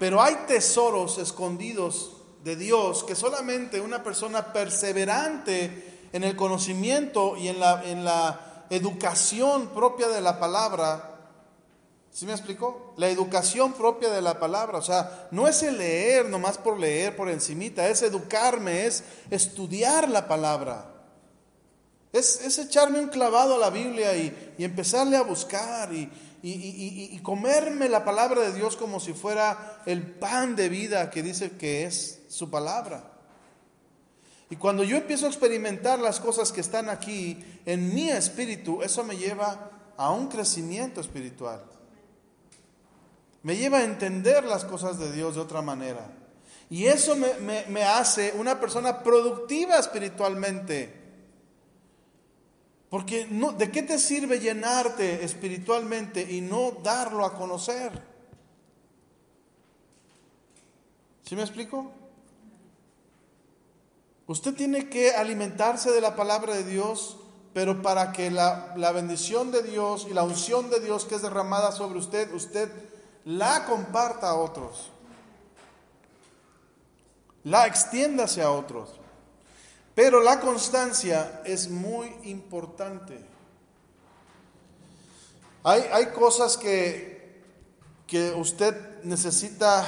Pero hay tesoros escondidos de Dios que solamente una persona perseverante en el conocimiento y en la educación propia de la palabra. ¿Sí me explicó? La educación propia de la palabra, o sea, no es el leer nomás por leer por encimita, es educarme, es estudiar la palabra. Es echarme un clavado a la Biblia y empezarle a buscar y comerme la palabra de Dios como si fuera el pan de vida que dice que es su palabra. Y cuando yo empiezo a experimentar las cosas que están aquí en mi espíritu, eso me lleva a un crecimiento espiritual. Me lleva a entender las cosas de Dios de otra manera. Y eso me hace una persona productiva espiritualmente. Porque ¿de qué te sirve llenarte espiritualmente y no darlo a conocer? ¿Sí me explico? Usted tiene que alimentarse de la palabra de Dios, pero para que la bendición de Dios y la unción de Dios que es derramada sobre usted la comparta a otros. La extienda hacia otros. Pero la constancia es muy importante. Hay cosas que usted necesita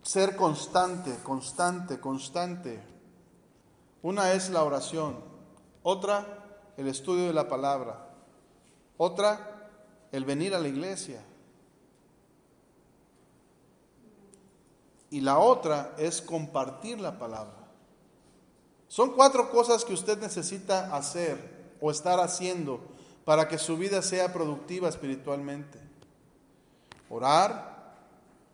ser constante. Una es la oración, otra el estudio de la palabra, otra el venir a la iglesia. Y la otra es compartir la palabra. Son 4 cosas que usted necesita hacer o estar haciendo para que su vida sea productiva espiritualmente. Orar,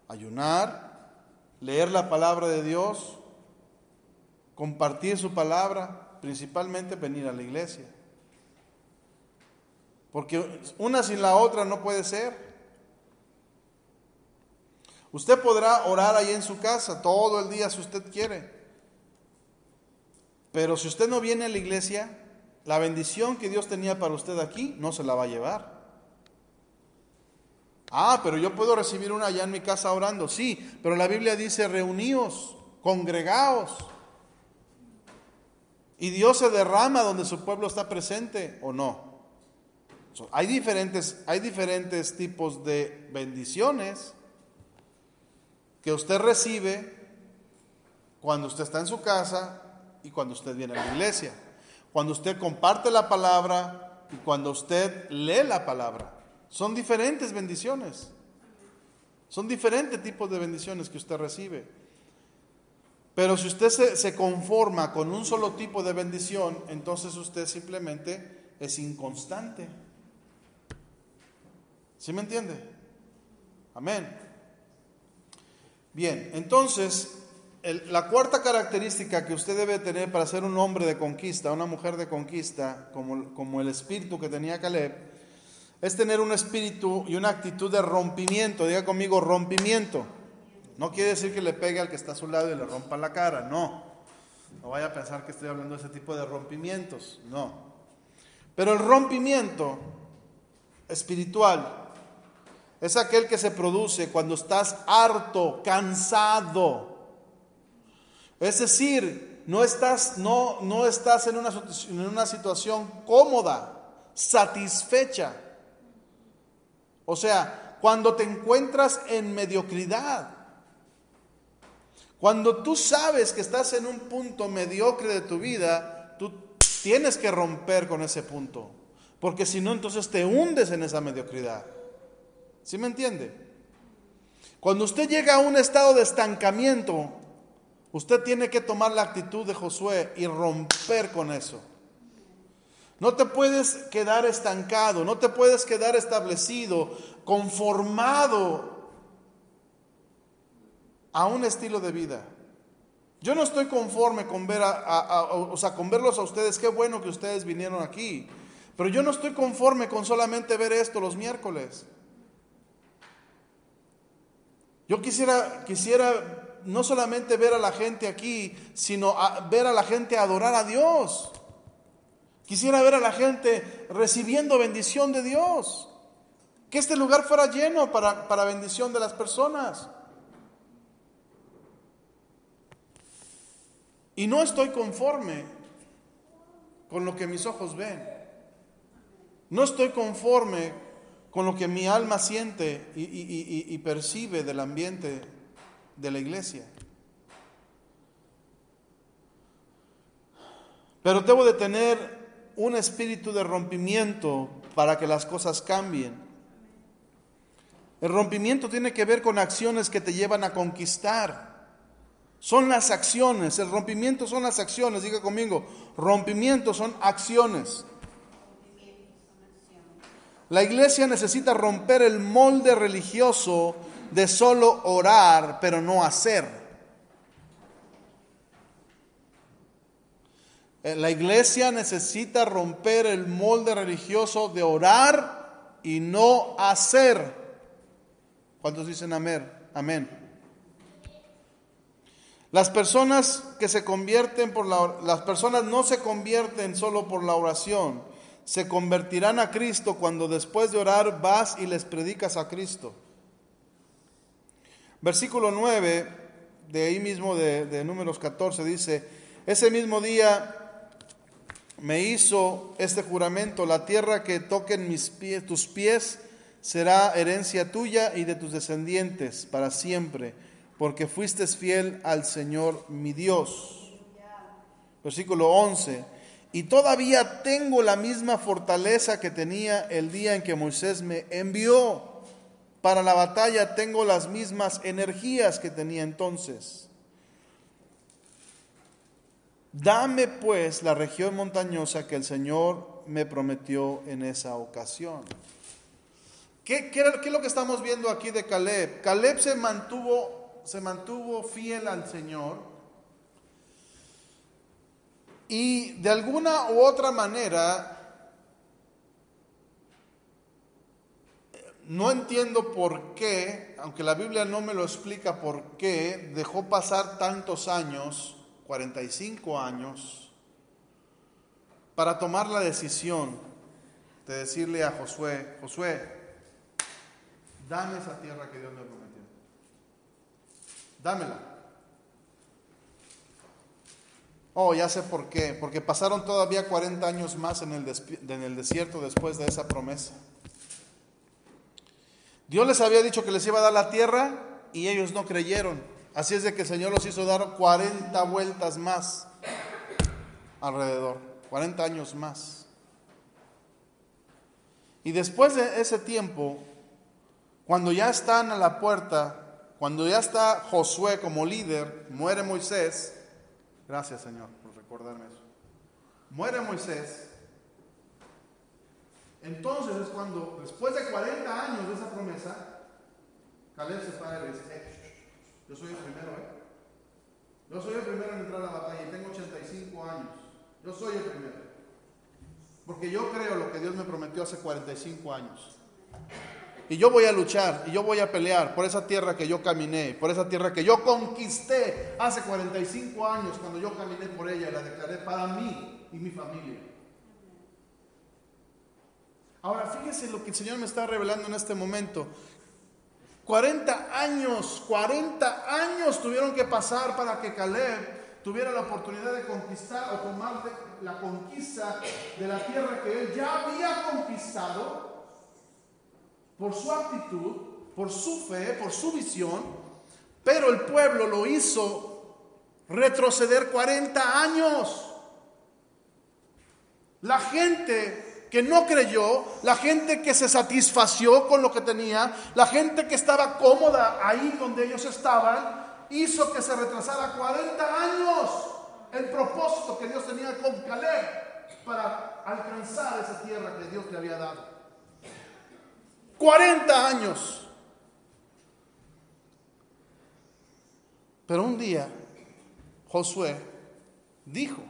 ayunar, leer la palabra de Dios, compartir su palabra, principalmente venir a la iglesia. Porque una sin la otra no puede ser. Usted podrá orar ahí en su casa todo el día si usted quiere. Pero si usted no viene a la iglesia, la bendición que Dios tenía para usted aquí no se la va a llevar. Pero yo puedo recibir una allá en mi casa orando. Sí, pero la Biblia dice reuníos, congregaos. Y Dios se derrama donde su pueblo está presente o no. Hay diferentes tipos de bendiciones que usted recibe cuando usted está en su casa y cuando usted viene a la iglesia. Cuando usted comparte la palabra y cuando usted lee la palabra. Son diferentes bendiciones. Son diferentes tipos de bendiciones que usted recibe. Pero si usted se conforma con un solo tipo de bendición, entonces usted simplemente es inconstante. ¿Sí me entiende? Amén. Bien, entonces, la cuarta característica que usted debe tener para ser un hombre de conquista, una mujer de conquista, como el espíritu que tenía Caleb, es tener un espíritu y una actitud de rompimiento. Diga conmigo, rompimiento. No quiere decir que le pegue al que está a su lado y le rompa la cara, no. No vaya a pensar que estoy hablando de ese tipo de rompimientos, no. Pero el rompimiento espiritual es aquel que se produce cuando estás harto, cansado. Es decir, no estás en una situación cómoda, satisfecha. O sea, cuando te encuentras en mediocridad. Cuando tú sabes que estás en un punto mediocre de tu vida, tú tienes que romper con ese punto. Porque si no, entonces te hundes en esa mediocridad. ¿Sí me entiende? Cuando usted llega a un estado de estancamiento, usted tiene que tomar la actitud de Josué y romper con eso. No te puedes quedar estancado, no te puedes quedar establecido, conformado a un estilo de vida. Yo no estoy conforme con con verlos a ustedes. Qué bueno que ustedes vinieron aquí, pero yo no estoy conforme con solamente ver esto los miércoles. Yo quisiera no solamente ver a la gente aquí, sino ver a la gente adorar a Dios. Quisiera ver a la gente recibiendo bendición de Dios. Que este lugar fuera lleno para bendición de las personas. Y no estoy conforme con lo que mis ojos ven. No estoy conforme con lo que mi alma siente y percibe del ambiente de la iglesia. Pero debo de tener un espíritu de rompimiento para que las cosas cambien. El rompimiento tiene que ver con acciones que te llevan a conquistar. Son las acciones, el rompimiento son las acciones. Diga conmigo, rompimiento son acciones. La iglesia necesita romper el molde religioso de solo orar, pero no hacer. La iglesia necesita romper el molde religioso de orar y no hacer. ¿Cuántos dicen amén? Amén. Las personas que se convierten las personas no se convierten solo por la oración, se convertirán a Cristo cuando después de orar vas y les predicas a Cristo. Versículo 9 de ahí mismo de Números 14 dice: ese mismo día me hizo este juramento: la tierra que toquen tus pies será herencia tuya y de tus descendientes para siempre, porque fuiste fiel al Señor mi Dios. Versículo 11: y todavía tengo la misma fortaleza que tenía el día en que Moisés me envió. Para la batalla tengo las mismas energías que tenía entonces. Dame pues la región montañosa que el Señor me prometió en esa ocasión. ¿Qué es lo que estamos viendo aquí de Caleb? Caleb se mantuvo fiel al Señor y de alguna u otra manera, no entiendo por qué, aunque la Biblia no me lo explica por qué, dejó pasar tantos años, 45 años, para tomar la decisión de decirle a Josué: Josué, dame esa tierra que Dios me prometió. Dámela. Oh, ya sé por qué. Porque pasaron todavía 40 años más en el desierto después de esa promesa. Dios les había dicho que les iba a dar la tierra y ellos no creyeron. Así es de que el Señor los hizo dar 40 vueltas más alrededor. 40 años más. Y después de ese tiempo, cuando ya están a la puerta, cuando ya está Josué como líder, muere Moisés. Gracias, Señor, por recordarme eso. Muere Moisés. Entonces es cuando, después de 40 años de esa promesa, Caleb se para y le dice: yo soy el primero, Yo soy el primero en entrar a la batalla y tengo 85 años. Yo soy el primero. Porque yo creo lo que Dios me prometió hace 45 años. Y yo voy a luchar y yo voy a pelear por esa tierra que yo caminé, por esa tierra que yo conquisté hace 45 años cuando yo caminé por ella y la declaré para mí y mi familia. Ahora fíjese lo que el Señor me está revelando en este momento. 40 años tuvieron que pasar para que Caleb tuviera la oportunidad de conquistar o tomar la conquista de la tierra que él ya había conquistado. Por su actitud, por su fe, por su visión, pero el pueblo lo hizo retroceder 40 años. La gente que no creyó, la gente que se satisfació con lo que tenía, la gente que estaba cómoda ahí donde ellos estaban, hizo que se retrasara 40 años el propósito que Dios tenía con Caleb para alcanzar esa tierra que Dios le había dado. 40 años. Pero un día Josué dijo: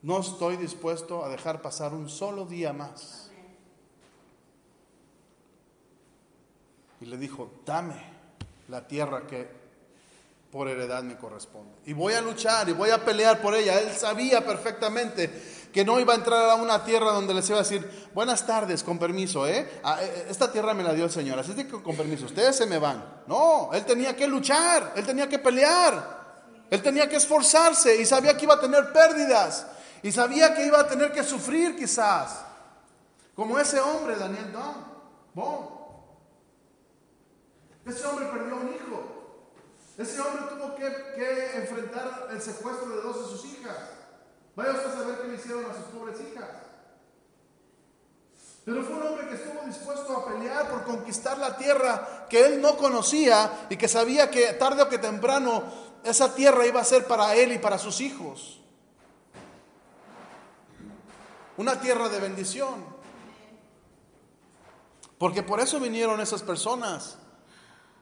no estoy dispuesto a dejar pasar un solo día más. Y le dijo: dame la tierra que por heredad me corresponde. Y voy a luchar y voy a pelear por ella. Él sabía perfectamente que no iba a entrar a una tierra donde les iba a decir: buenas tardes, con permiso, esta tierra me la dio el Señor, así es de que con permiso, ustedes se me van. No, él tenía que luchar, él tenía que pelear, él tenía que esforzarse y sabía que iba a tener pérdidas y sabía que iba a tener que sufrir quizás, como ese hombre, Daniel Bond. Ese hombre perdió un hijo. Ese hombre tuvo que enfrentar el secuestro de 2 de sus hijas. Vaya usted a saber qué le hicieron a sus pobres hijas. Pero fue un hombre que estuvo dispuesto a pelear por conquistar la tierra que él no conocía y que sabía que tarde o que temprano esa tierra iba a ser para él y para sus hijos. Una tierra de bendición. Porque por eso vinieron esas personas.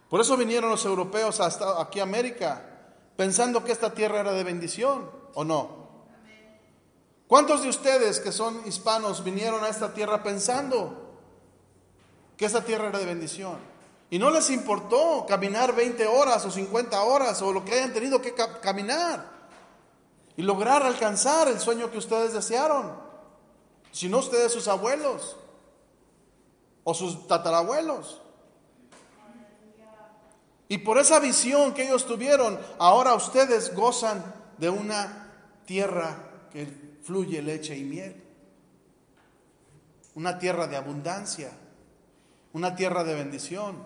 Por eso vinieron los europeos hasta aquí a América, pensando que esta tierra era de bendición, ¿o no? ¿Cuántos de ustedes que son hispanos vinieron a esta tierra pensando que esta tierra era de bendición? Y no les importó caminar 20 horas o 50 horas o lo que hayan tenido que caminar y lograr alcanzar el sueño que ustedes desearon. Si no ustedes, sus abuelos o sus tatarabuelos. Y por esa visión que ellos tuvieron, ahora ustedes gozan de una tierra que fluye leche y miel. Una tierra de abundancia, una tierra de bendición.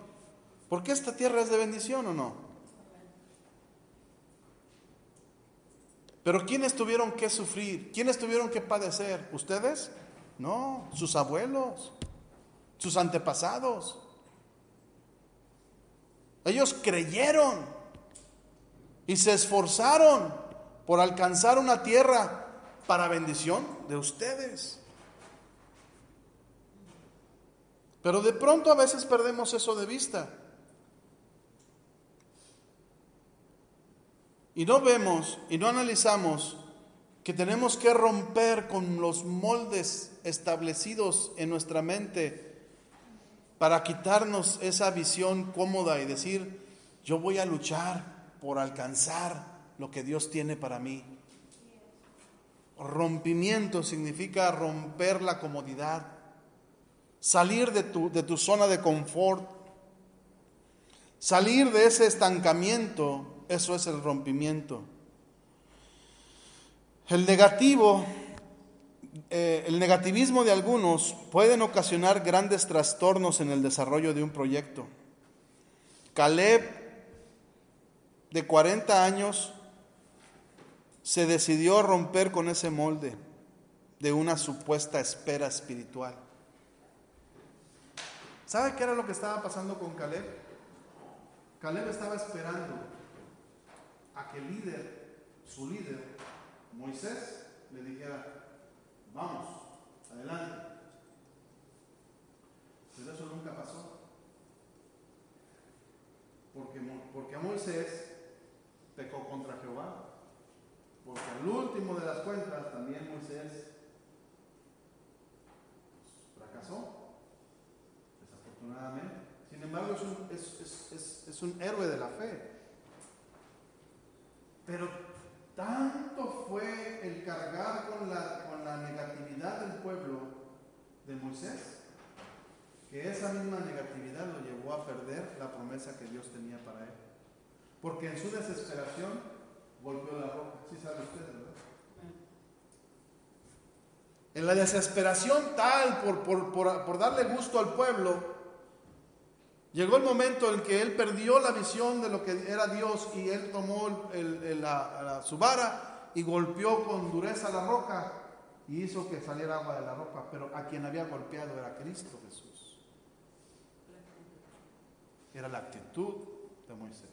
¿Por qué esta tierra es de bendición o no? Pero ¿quiénes tuvieron que sufrir? ¿Quiénes tuvieron que padecer? ¿Ustedes? No, sus abuelos, sus antepasados. Ellos creyeron y se esforzaron por alcanzar una tierra para bendición de ustedes. Pero de pronto a veces perdemos eso de vista. Y no vemos y no analizamos que tenemos que romper con los moldes establecidos en nuestra mente para quitarnos esa visión cómoda y decir, yo voy a luchar por alcanzar lo que Dios tiene para mí. Rompimiento significa romper la comodidad, salir de tu zona de confort, salir de ese estancamiento. Eso es el rompimiento. El negativismo de algunos pueden ocasionar grandes trastornos en el desarrollo de un proyecto. Caleb, de 40 años, se decidió a romper con ese molde de una supuesta espera espiritual. ¿Sabe qué era lo que estaba pasando con Caleb? Caleb estaba esperando a que el líder, su líder, Moisés, le dijera, vamos, adelante. Pero eso nunca pasó. Porque a Moisés pecó contra Jehová. Porque al último de las cuentas también Moisés fracasó, desafortunadamente. Sin embargo, es un héroe de la fe. Pero tanto fue el cargar con la negatividad del pueblo de Moisés, que esa misma negatividad lo llevó a perder la promesa que Dios tenía para él. Porque en su desesperación golpeó la roca. ¿Sí sabe usted, verdad? En la desesperación tal por darle gusto al pueblo, llegó el momento en que él perdió la visión de lo que era Dios y él tomó su vara y golpeó con dureza la roca y hizo que saliera agua de la roca, pero a quien había golpeado era Cristo Jesús. Era la actitud de Moisés.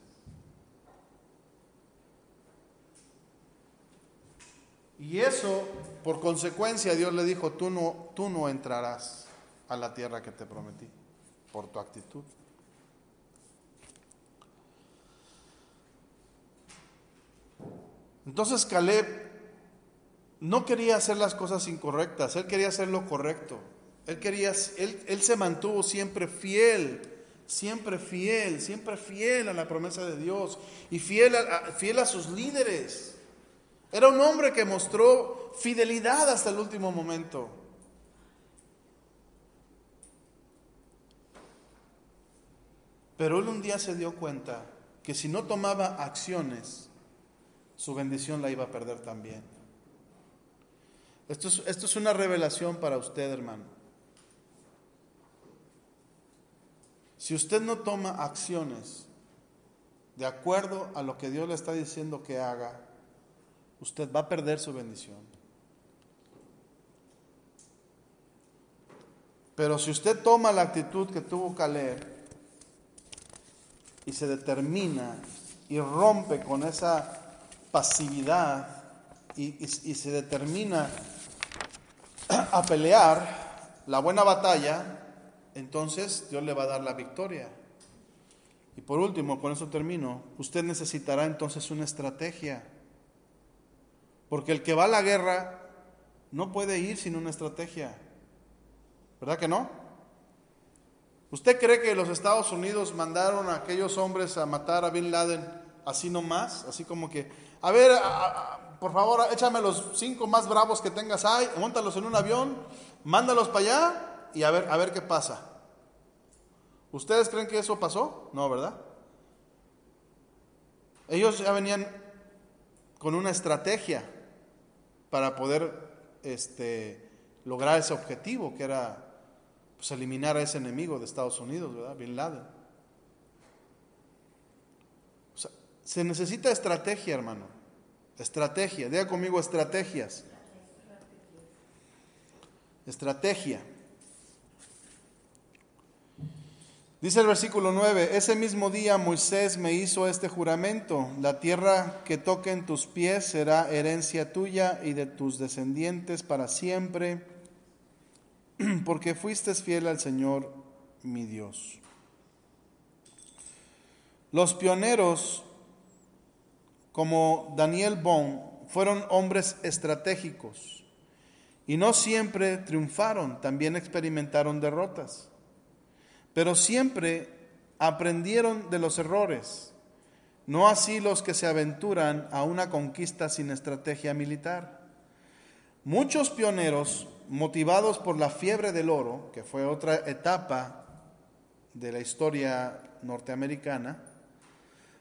Y eso, por consecuencia, Dios le dijo, tú no entrarás a la tierra que te prometí, por tu actitud. Entonces Caleb no quería hacer las cosas incorrectas, él quería hacer lo correcto. Él se mantuvo siempre fiel a la promesa de Dios y fiel a sus líderes. Era un hombre que mostró fidelidad hasta el último momento. Pero él un día se dio cuenta que si no tomaba acciones, su bendición la iba a perder también. Esto es una revelación para usted, hermano. Si usted no toma acciones de acuerdo a lo que Dios le está diciendo que haga, usted va a perder su bendición. Pero si usted toma la actitud que tuvo Caleb y se determina y rompe con esa pasividad y se determina a pelear la buena batalla, entonces Dios le va a dar la victoria. Y por último, con eso termino, usted necesitará entonces una estrategia. Porque el que va a la guerra no puede ir sin una estrategia. ¿Verdad que no? ¿Usted cree que los Estados Unidos mandaron a aquellos hombres a matar a Bin Laden así nomás? Así como que, a ver, por favor, échame los 5 más bravos que tengas ahí, móntalos en un avión, mándalos para allá y a ver qué pasa. ¿Ustedes creen que eso pasó? No, ¿verdad? Ellos ya venían con una estrategia para poder lograr ese objetivo, que era pues eliminar a ese enemigo de Estados Unidos, ¿verdad? Bin Laden. O sea, se necesita estrategia, hermano. Estrategia. Diga conmigo estrategias. Estrategia. Dice el versículo 9, ese mismo día Moisés me hizo este juramento, la tierra que toquen tus pies será herencia tuya y de tus descendientes para siempre, porque fuiste fiel al Señor mi Dios. Los pioneros como Daniel Boone fueron hombres estratégicos y no siempre triunfaron, también experimentaron derrotas. Pero siempre aprendieron de los errores, no así los que se aventuran a una conquista sin estrategia militar. Muchos pioneros, motivados por la fiebre del oro, que fue otra etapa de la historia norteamericana,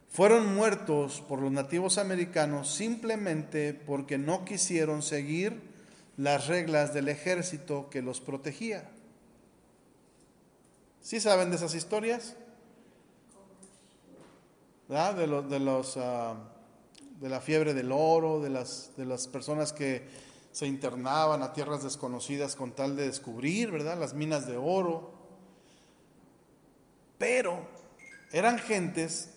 fueron muertos por los nativos americanos simplemente porque no quisieron seguir las reglas del ejército que los protegía. ¿Sí saben de esas historias? ¿Verdad? De la fiebre del oro, de las personas que se internaban a tierras desconocidas con tal de descubrir, ¿verdad?, las minas de oro. Pero eran gentes,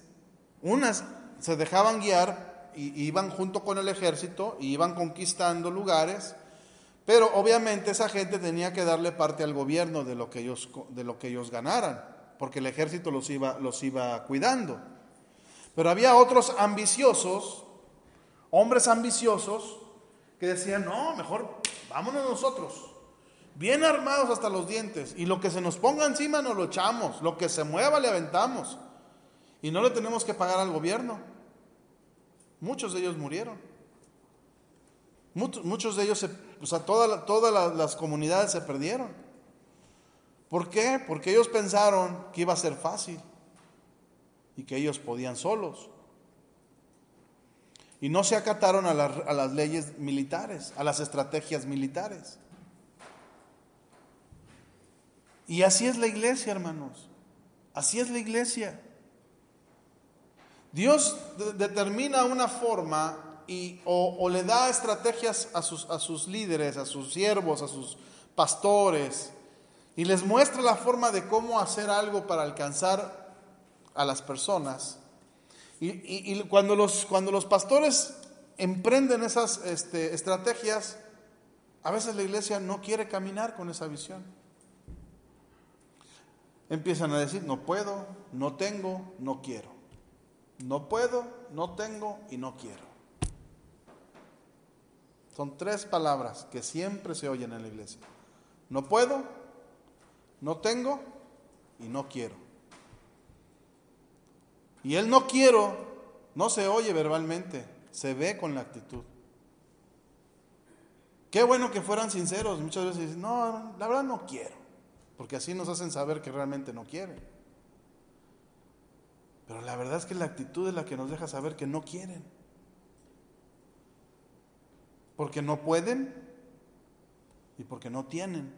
unas se dejaban guiar y iban junto con el ejército y iban conquistando lugares. Pero obviamente esa gente tenía que darle parte al gobierno de lo que ellos ganaran, porque el ejército los iba cuidando. Pero había otros ambiciosos, hombres ambiciosos, que decían, no, mejor vámonos nosotros, bien armados hasta los dientes, y lo que se nos ponga encima nos lo echamos, lo que se mueva le aventamos, y no le tenemos que pagar al gobierno. Muchos de ellos murieron. Muchos de ellos, todas las comunidades se perdieron. ¿Por qué? Porque ellos pensaron que iba a ser fácil y que ellos podían solos. Y no se acataron a las leyes militares, a las estrategias militares. Y así es la iglesia, hermanos. Así es la iglesia. Dios determina una forma o le da estrategias a sus líderes, a sus siervos, a sus pastores, y les muestra la forma de cómo hacer algo para alcanzar a las personas. Y cuando los pastores emprenden esas estrategias, a veces la iglesia no quiere caminar con esa visión. Empiezan a decir, no puedo, no tengo, no quiero. No puedo, no tengo y no quiero. Son 3 palabras que siempre se oyen en la iglesia. No puedo, no tengo y no quiero. Y el no quiero no se oye verbalmente, se ve con la actitud. Qué bueno que fueran sinceros. Muchas veces dicen, no, la verdad no quiero, porque así nos hacen saber que realmente no quieren. Pero la verdad es que la actitud es la que nos deja saber que no quieren. Porque no pueden y porque no tienen.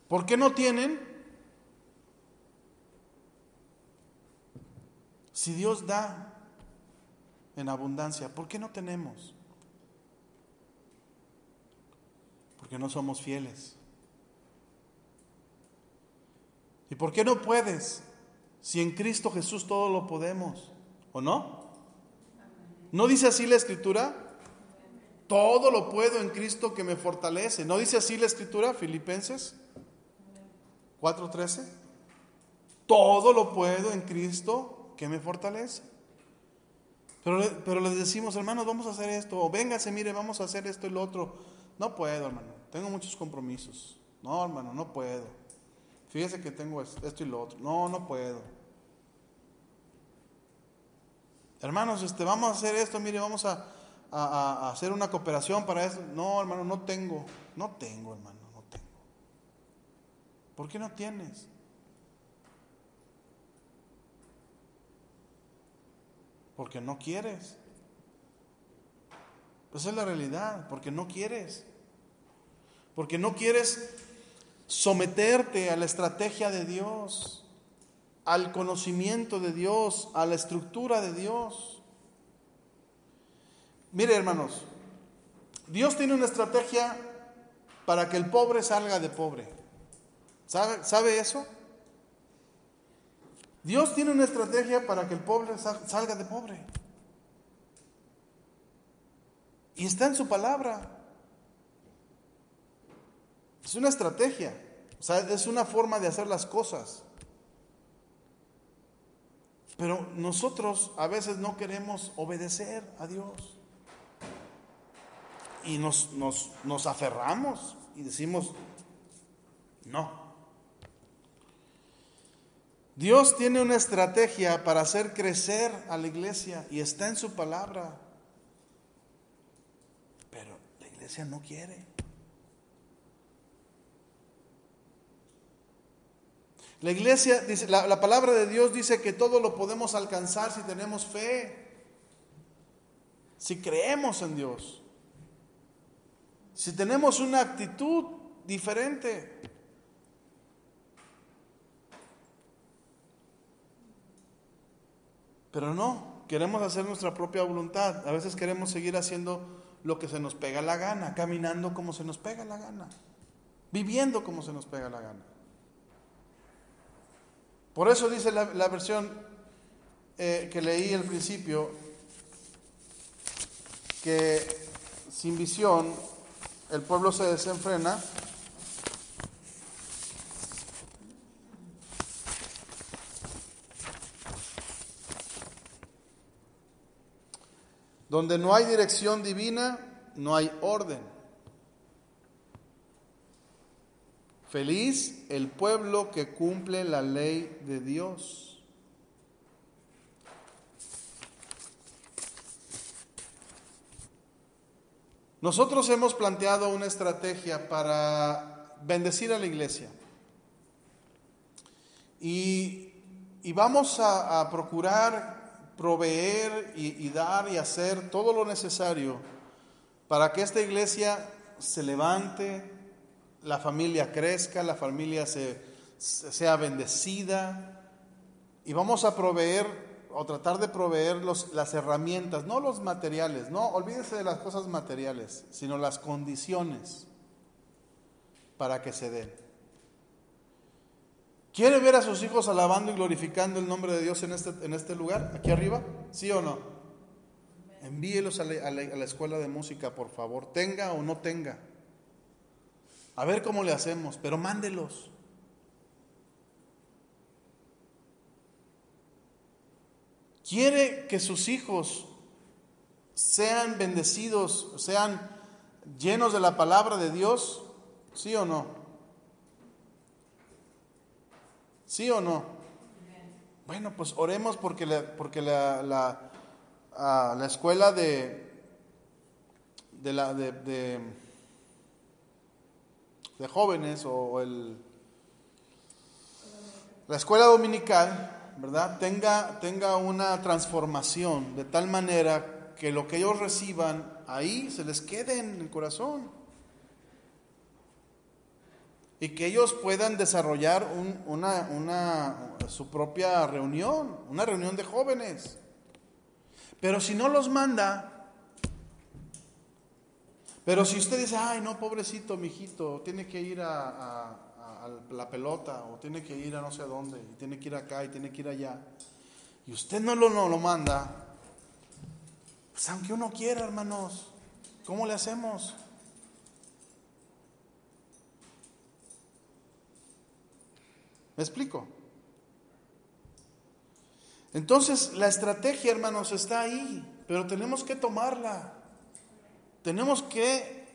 ¿Por qué no tienen? Si Dios da en abundancia, ¿por qué no tenemos? Porque no somos fieles. ¿Y por qué no puedes? Si en Cristo Jesús todo lo podemos, ¿o no? ¿No dice así la Escritura? Todo lo puedo en Cristo que me fortalece. ¿No dice así la Escritura? Filipenses 4:13. Todo lo puedo en Cristo que me fortalece. Pero les decimos, hermanos, vamos a hacer esto. O véngase, mire, vamos a hacer esto y lo otro. No puedo, hermano. Tengo muchos compromisos. No, hermano, no puedo. Fíjese que tengo esto y lo otro. No puedo. Hermanos, vamos a hacer esto, mire, vamos a hacer una cooperación para eso. No, hermano, no tengo, hermano, no tengo. ¿Por qué no tienes? Porque no quieres. Esa es la realidad, porque no quieres. Porque no quieres someterte a la estrategia de Dios, al conocimiento de Dios, a la estructura de Dios. Mire, hermanos, Dios tiene una estrategia para que el pobre salga de pobre. ¿Sabe eso? Dios tiene una estrategia para que el pobre salga de pobre. Y está en su palabra. Es una estrategia. O sea, es una forma de hacer las cosas. Pero nosotros a veces no queremos obedecer a Dios. Y nos aferramos y decimos, no. Dios tiene una estrategia para hacer crecer a la iglesia y está en su palabra. Pero la iglesia no quiere. La iglesia, dice, la palabra de Dios dice que todo lo podemos alcanzar si tenemos fe, si creemos en Dios, si tenemos una actitud diferente. Pero no, queremos hacer nuestra propia voluntad. A veces queremos seguir haciendo lo que se nos pega la gana, caminando como se nos pega la gana, viviendo como se nos pega la gana. Por eso dice la versión que leí al principio, que sin visión el pueblo se desenfrena. Donde no hay dirección divina, no hay orden. Feliz el pueblo que cumple la ley de Dios. Nosotros hemos planteado una estrategia para bendecir a la iglesia. Y vamos a procurar proveer y dar y hacer todo lo necesario para que esta iglesia se levante, la familia crezca, la familia sea bendecida, y vamos a proveer o tratar de proveer las herramientas, no los materiales, no, olvídese de las cosas materiales, sino las condiciones para que se den. ¿Quiere ver a sus hijos alabando y glorificando el nombre de Dios en este lugar, aquí arriba? ¿Sí o no? Envíelos a la escuela de música, por favor, tenga o no tenga. A ver cómo le hacemos, pero mándelos. ¿Quiere que sus hijos sean bendecidos, sean llenos de la palabra de Dios? ¿Sí o no? ¿Sí o no? Bueno, pues oremos porque la escuela de jóvenes o la escuela dominical, ¿verdad? Tenga una transformación de tal manera que lo que ellos reciban ahí se les quede en el corazón. Y que ellos puedan desarrollar su propia reunión, una reunión de jóvenes. Pero si no los manda, Pero si usted dice, ay no, pobrecito mijito, tiene que ir a la pelota, o tiene que ir a no sé dónde, y tiene que ir acá y tiene que ir allá, y usted no lo manda, pues aunque uno quiera, hermanos, ¿cómo le hacemos? ¿Me explico? Entonces la estrategia, hermanos, está ahí, pero tenemos que tomarla. Tenemos que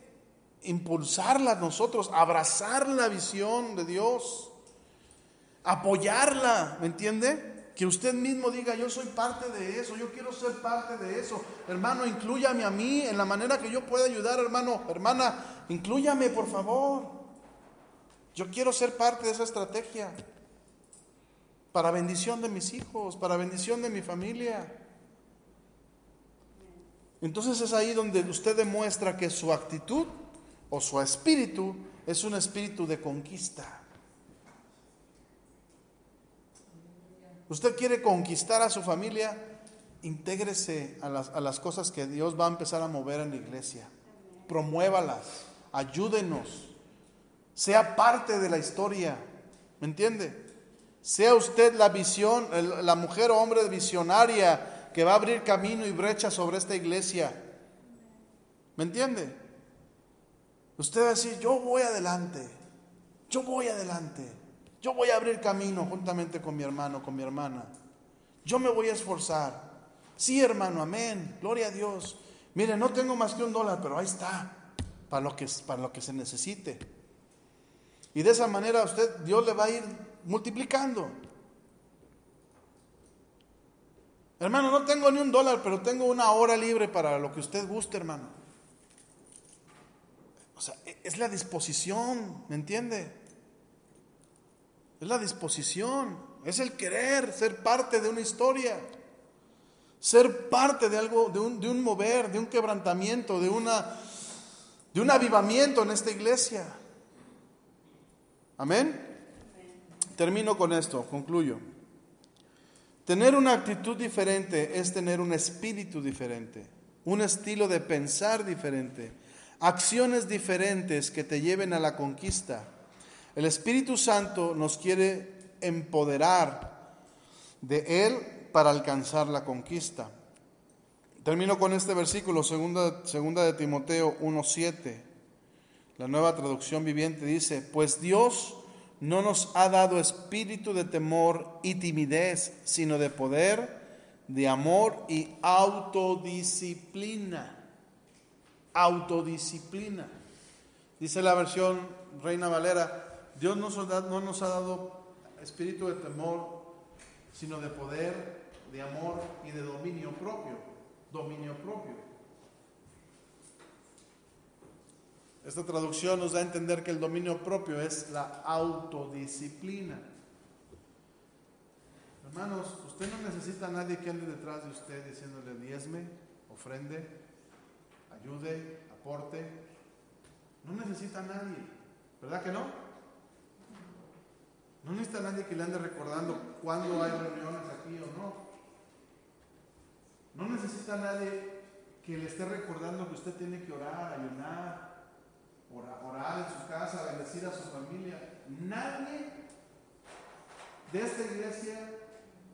impulsarla nosotros, abrazar la visión de Dios, apoyarla, ¿me entiende? Que usted mismo diga, yo soy parte de eso, yo quiero ser parte de eso. Hermano, inclúyame a mí en la manera que yo pueda ayudar, hermano, hermana, inclúyame, por favor. Yo quiero ser parte de esa estrategia para bendición de mis hijos, para bendición de mi familia. Entonces es ahí donde usted demuestra que su actitud o su espíritu es un espíritu de conquista. Usted quiere conquistar a su familia, intégrese a las cosas que Dios va a empezar a mover en la iglesia. Promuévalas, ayúdenos, sea parte de la historia, ¿me entiende? Sea usted la visión, la mujer o hombre visionaria que va a abrir camino y brecha sobre esta iglesia, ¿me entiende? Usted va a decir, yo voy adelante, yo voy a abrir camino juntamente con mi hermano, con mi hermana. Yo me voy a esforzar. Sí, hermano, amén, gloria a Dios. Mire, no tengo más que $1, pero ahí está, para lo que se necesite. Y de esa manera Dios le va a ir multiplicando. Hermano, no tengo ni $1, pero tengo 1 hora libre para lo que usted guste, hermano. O sea, es la disposición, ¿me entiende? Es la disposición, es el querer ser parte de una historia, ser parte de algo, de un mover, de un quebrantamiento, de un avivamiento en esta iglesia. Amén. Termino con esto, concluyo. Tener una actitud diferente es tener un espíritu diferente, un estilo de pensar diferente, acciones diferentes que te lleven a la conquista. El Espíritu Santo nos quiere empoderar de Él para alcanzar la conquista. Termino con este versículo, segunda de Timoteo 1:7. La Nueva Traducción Viviente dice, pues Dios no nos ha dado espíritu de temor y timidez, sino de poder, de amor y autodisciplina. Autodisciplina. Dice la versión Reina Valera, Dios no nos ha dado espíritu de temor, sino de poder, de amor y de dominio propio. Dominio propio. Esta traducción nos da a entender que el dominio propio es la autodisciplina. Hermanos, usted no necesita a nadie que ande detrás de usted diciéndole diezme, ofrende, ayude, aporte. No necesita a nadie, ¿verdad que no? No necesita a nadie que le ande recordando cuándo hay reuniones aquí o no. No necesita a nadie que le esté recordando que usted tiene que orar, ayunar, orar en su casa, bendecir a su familia. Nadie de esta iglesia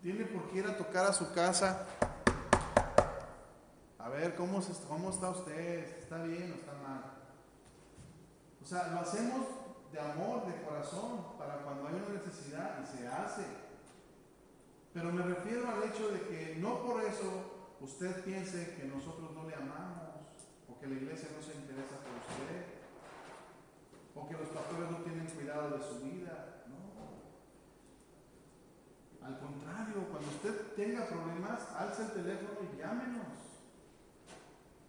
tiene por qué ir a tocar a su casa a ver cómo está usted, está bien o está mal. O sea, lo hacemos de amor, de corazón, para cuando hay una necesidad, y se hace. Pero me refiero al hecho de que no por eso usted piense que nosotros no le amamos, o que la iglesia no se interesa por usted, o que los pastores no tienen cuidado de su vida. No. Al contrario, cuando usted tenga problemas, alce el teléfono y llámenos.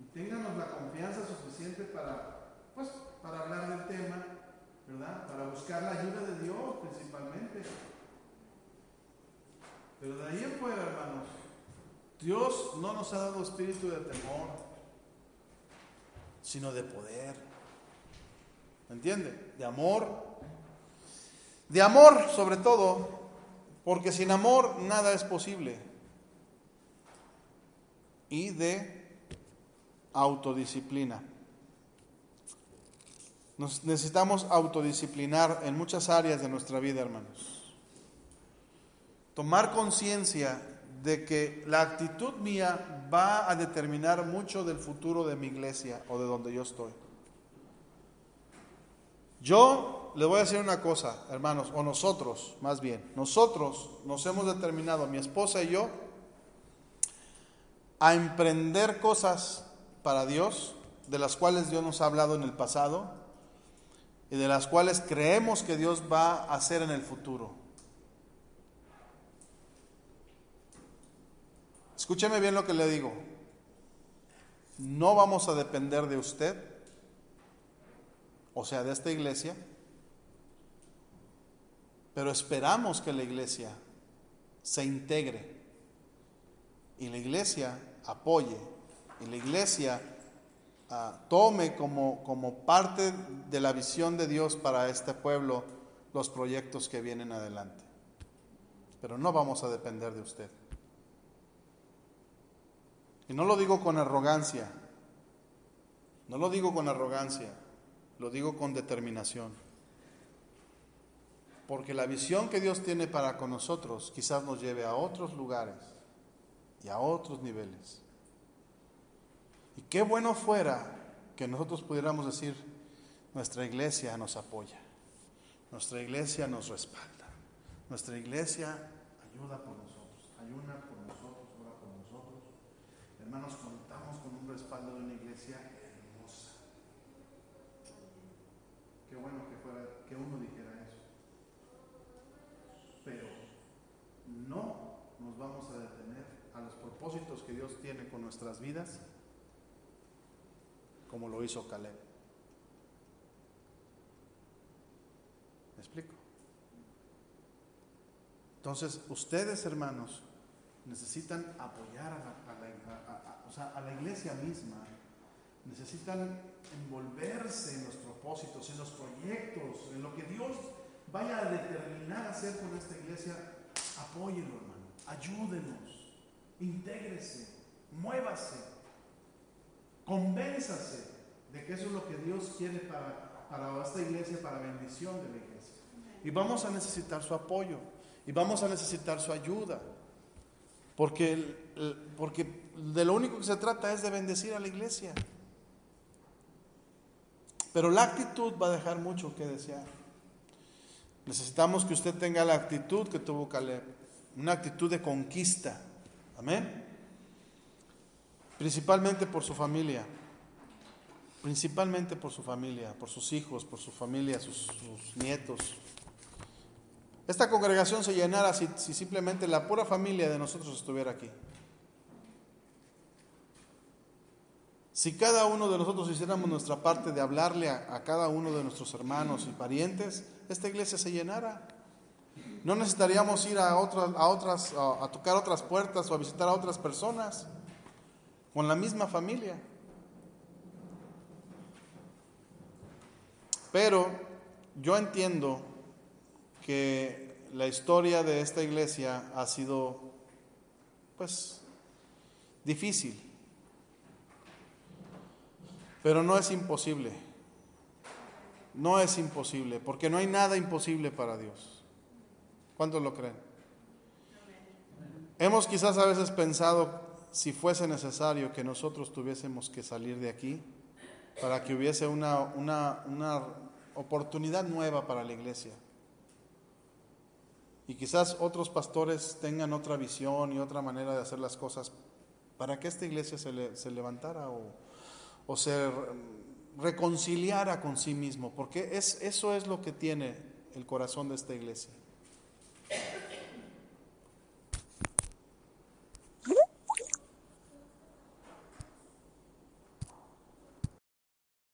Y ténganos la confianza suficiente para hablar del tema, ¿verdad? Para buscar la ayuda de Dios principalmente. Pero de ahí en fuera, hermanos, Dios no nos ha dado espíritu de temor, sino de poder. ¿Me entiende? De amor. De amor sobre todo, porque sin amor nada es posible. Y de autodisciplina. Nos necesitamos autodisciplinar en muchas áreas de nuestra vida, hermanos. Tomar conciencia de que la actitud mía va a determinar mucho del futuro de mi iglesia o de donde yo estoy. Yo les voy a decir una cosa, hermanos, o nosotros, más bien, nosotros nos hemos determinado, mi esposa y yo, a emprender cosas para Dios, de las cuales Dios nos ha hablado en el pasado y de las cuales creemos que Dios va a hacer en el futuro. Escúcheme bien lo que le digo. No vamos a depender de usted, o sea, de esta iglesia, pero esperamos que la iglesia se integre y la iglesia apoye y la iglesia tome como parte de la visión de Dios para este pueblo los proyectos que vienen adelante. Pero no vamos a depender de usted. Y no lo digo con arrogancia, lo digo con determinación. Porque la visión que Dios tiene para con nosotros quizás nos lleve a otros lugares y a otros niveles. Y qué bueno fuera que nosotros pudiéramos decir, nuestra iglesia nos apoya, nuestra iglesia nos respalda, nuestra iglesia ayuda por nosotros, ayuna por nosotros, ora por nosotros. Hermanos, contamos con un respaldo de una iglesia hermosa. Qué bueno que uno dijera eso. Pero no nos vamos a detener a los propósitos que Dios tiene con nuestras vidas, como lo hizo Caleb. ¿Me explico? Entonces, ustedes, hermanos, necesitan apoyar a la iglesia misma, necesitan envolverse en los propósitos, en los proyectos, en lo que Dios vaya a determinar hacer con esta iglesia. Apóyenlo, hermano, ayúdenos, intégrese, muévase. Convénzase de que eso es lo que Dios quiere para esta iglesia, para bendición de la iglesia. Y vamos a necesitar su apoyo, y vamos a necesitar su ayuda, porque de lo único que se trata es de bendecir a la iglesia. Pero la actitud va a dejar mucho que desear. Necesitamos que usted tenga la actitud que tuvo Caleb, una actitud de conquista. Amén. Principalmente por su familia, por sus hijos, por su familia, sus nietos. Esta congregación se llenara si simplemente la pura familia de nosotros estuviera aquí. Si cada uno de nosotros hiciéramos nuestra parte de hablarle a cada uno de nuestros hermanos y parientes, esta iglesia se llenara. No necesitaríamos ir a tocar otras puertas o a visitar a otras personas. Con la misma familia. Pero yo entiendo que la historia de esta iglesia ha sido, pues, difícil. Pero no es imposible. No es imposible, porque no hay nada imposible para Dios. ¿Cuántos lo creen? Hemos quizás a veces pensado, si fuese necesario que nosotros tuviésemos que salir de aquí para que hubiese una oportunidad nueva para la iglesia. Y quizás otros pastores tengan otra visión y otra manera de hacer las cosas para que esta iglesia se levantara o se reconciliara con sí mismo, porque eso es lo que tiene el corazón de esta iglesia.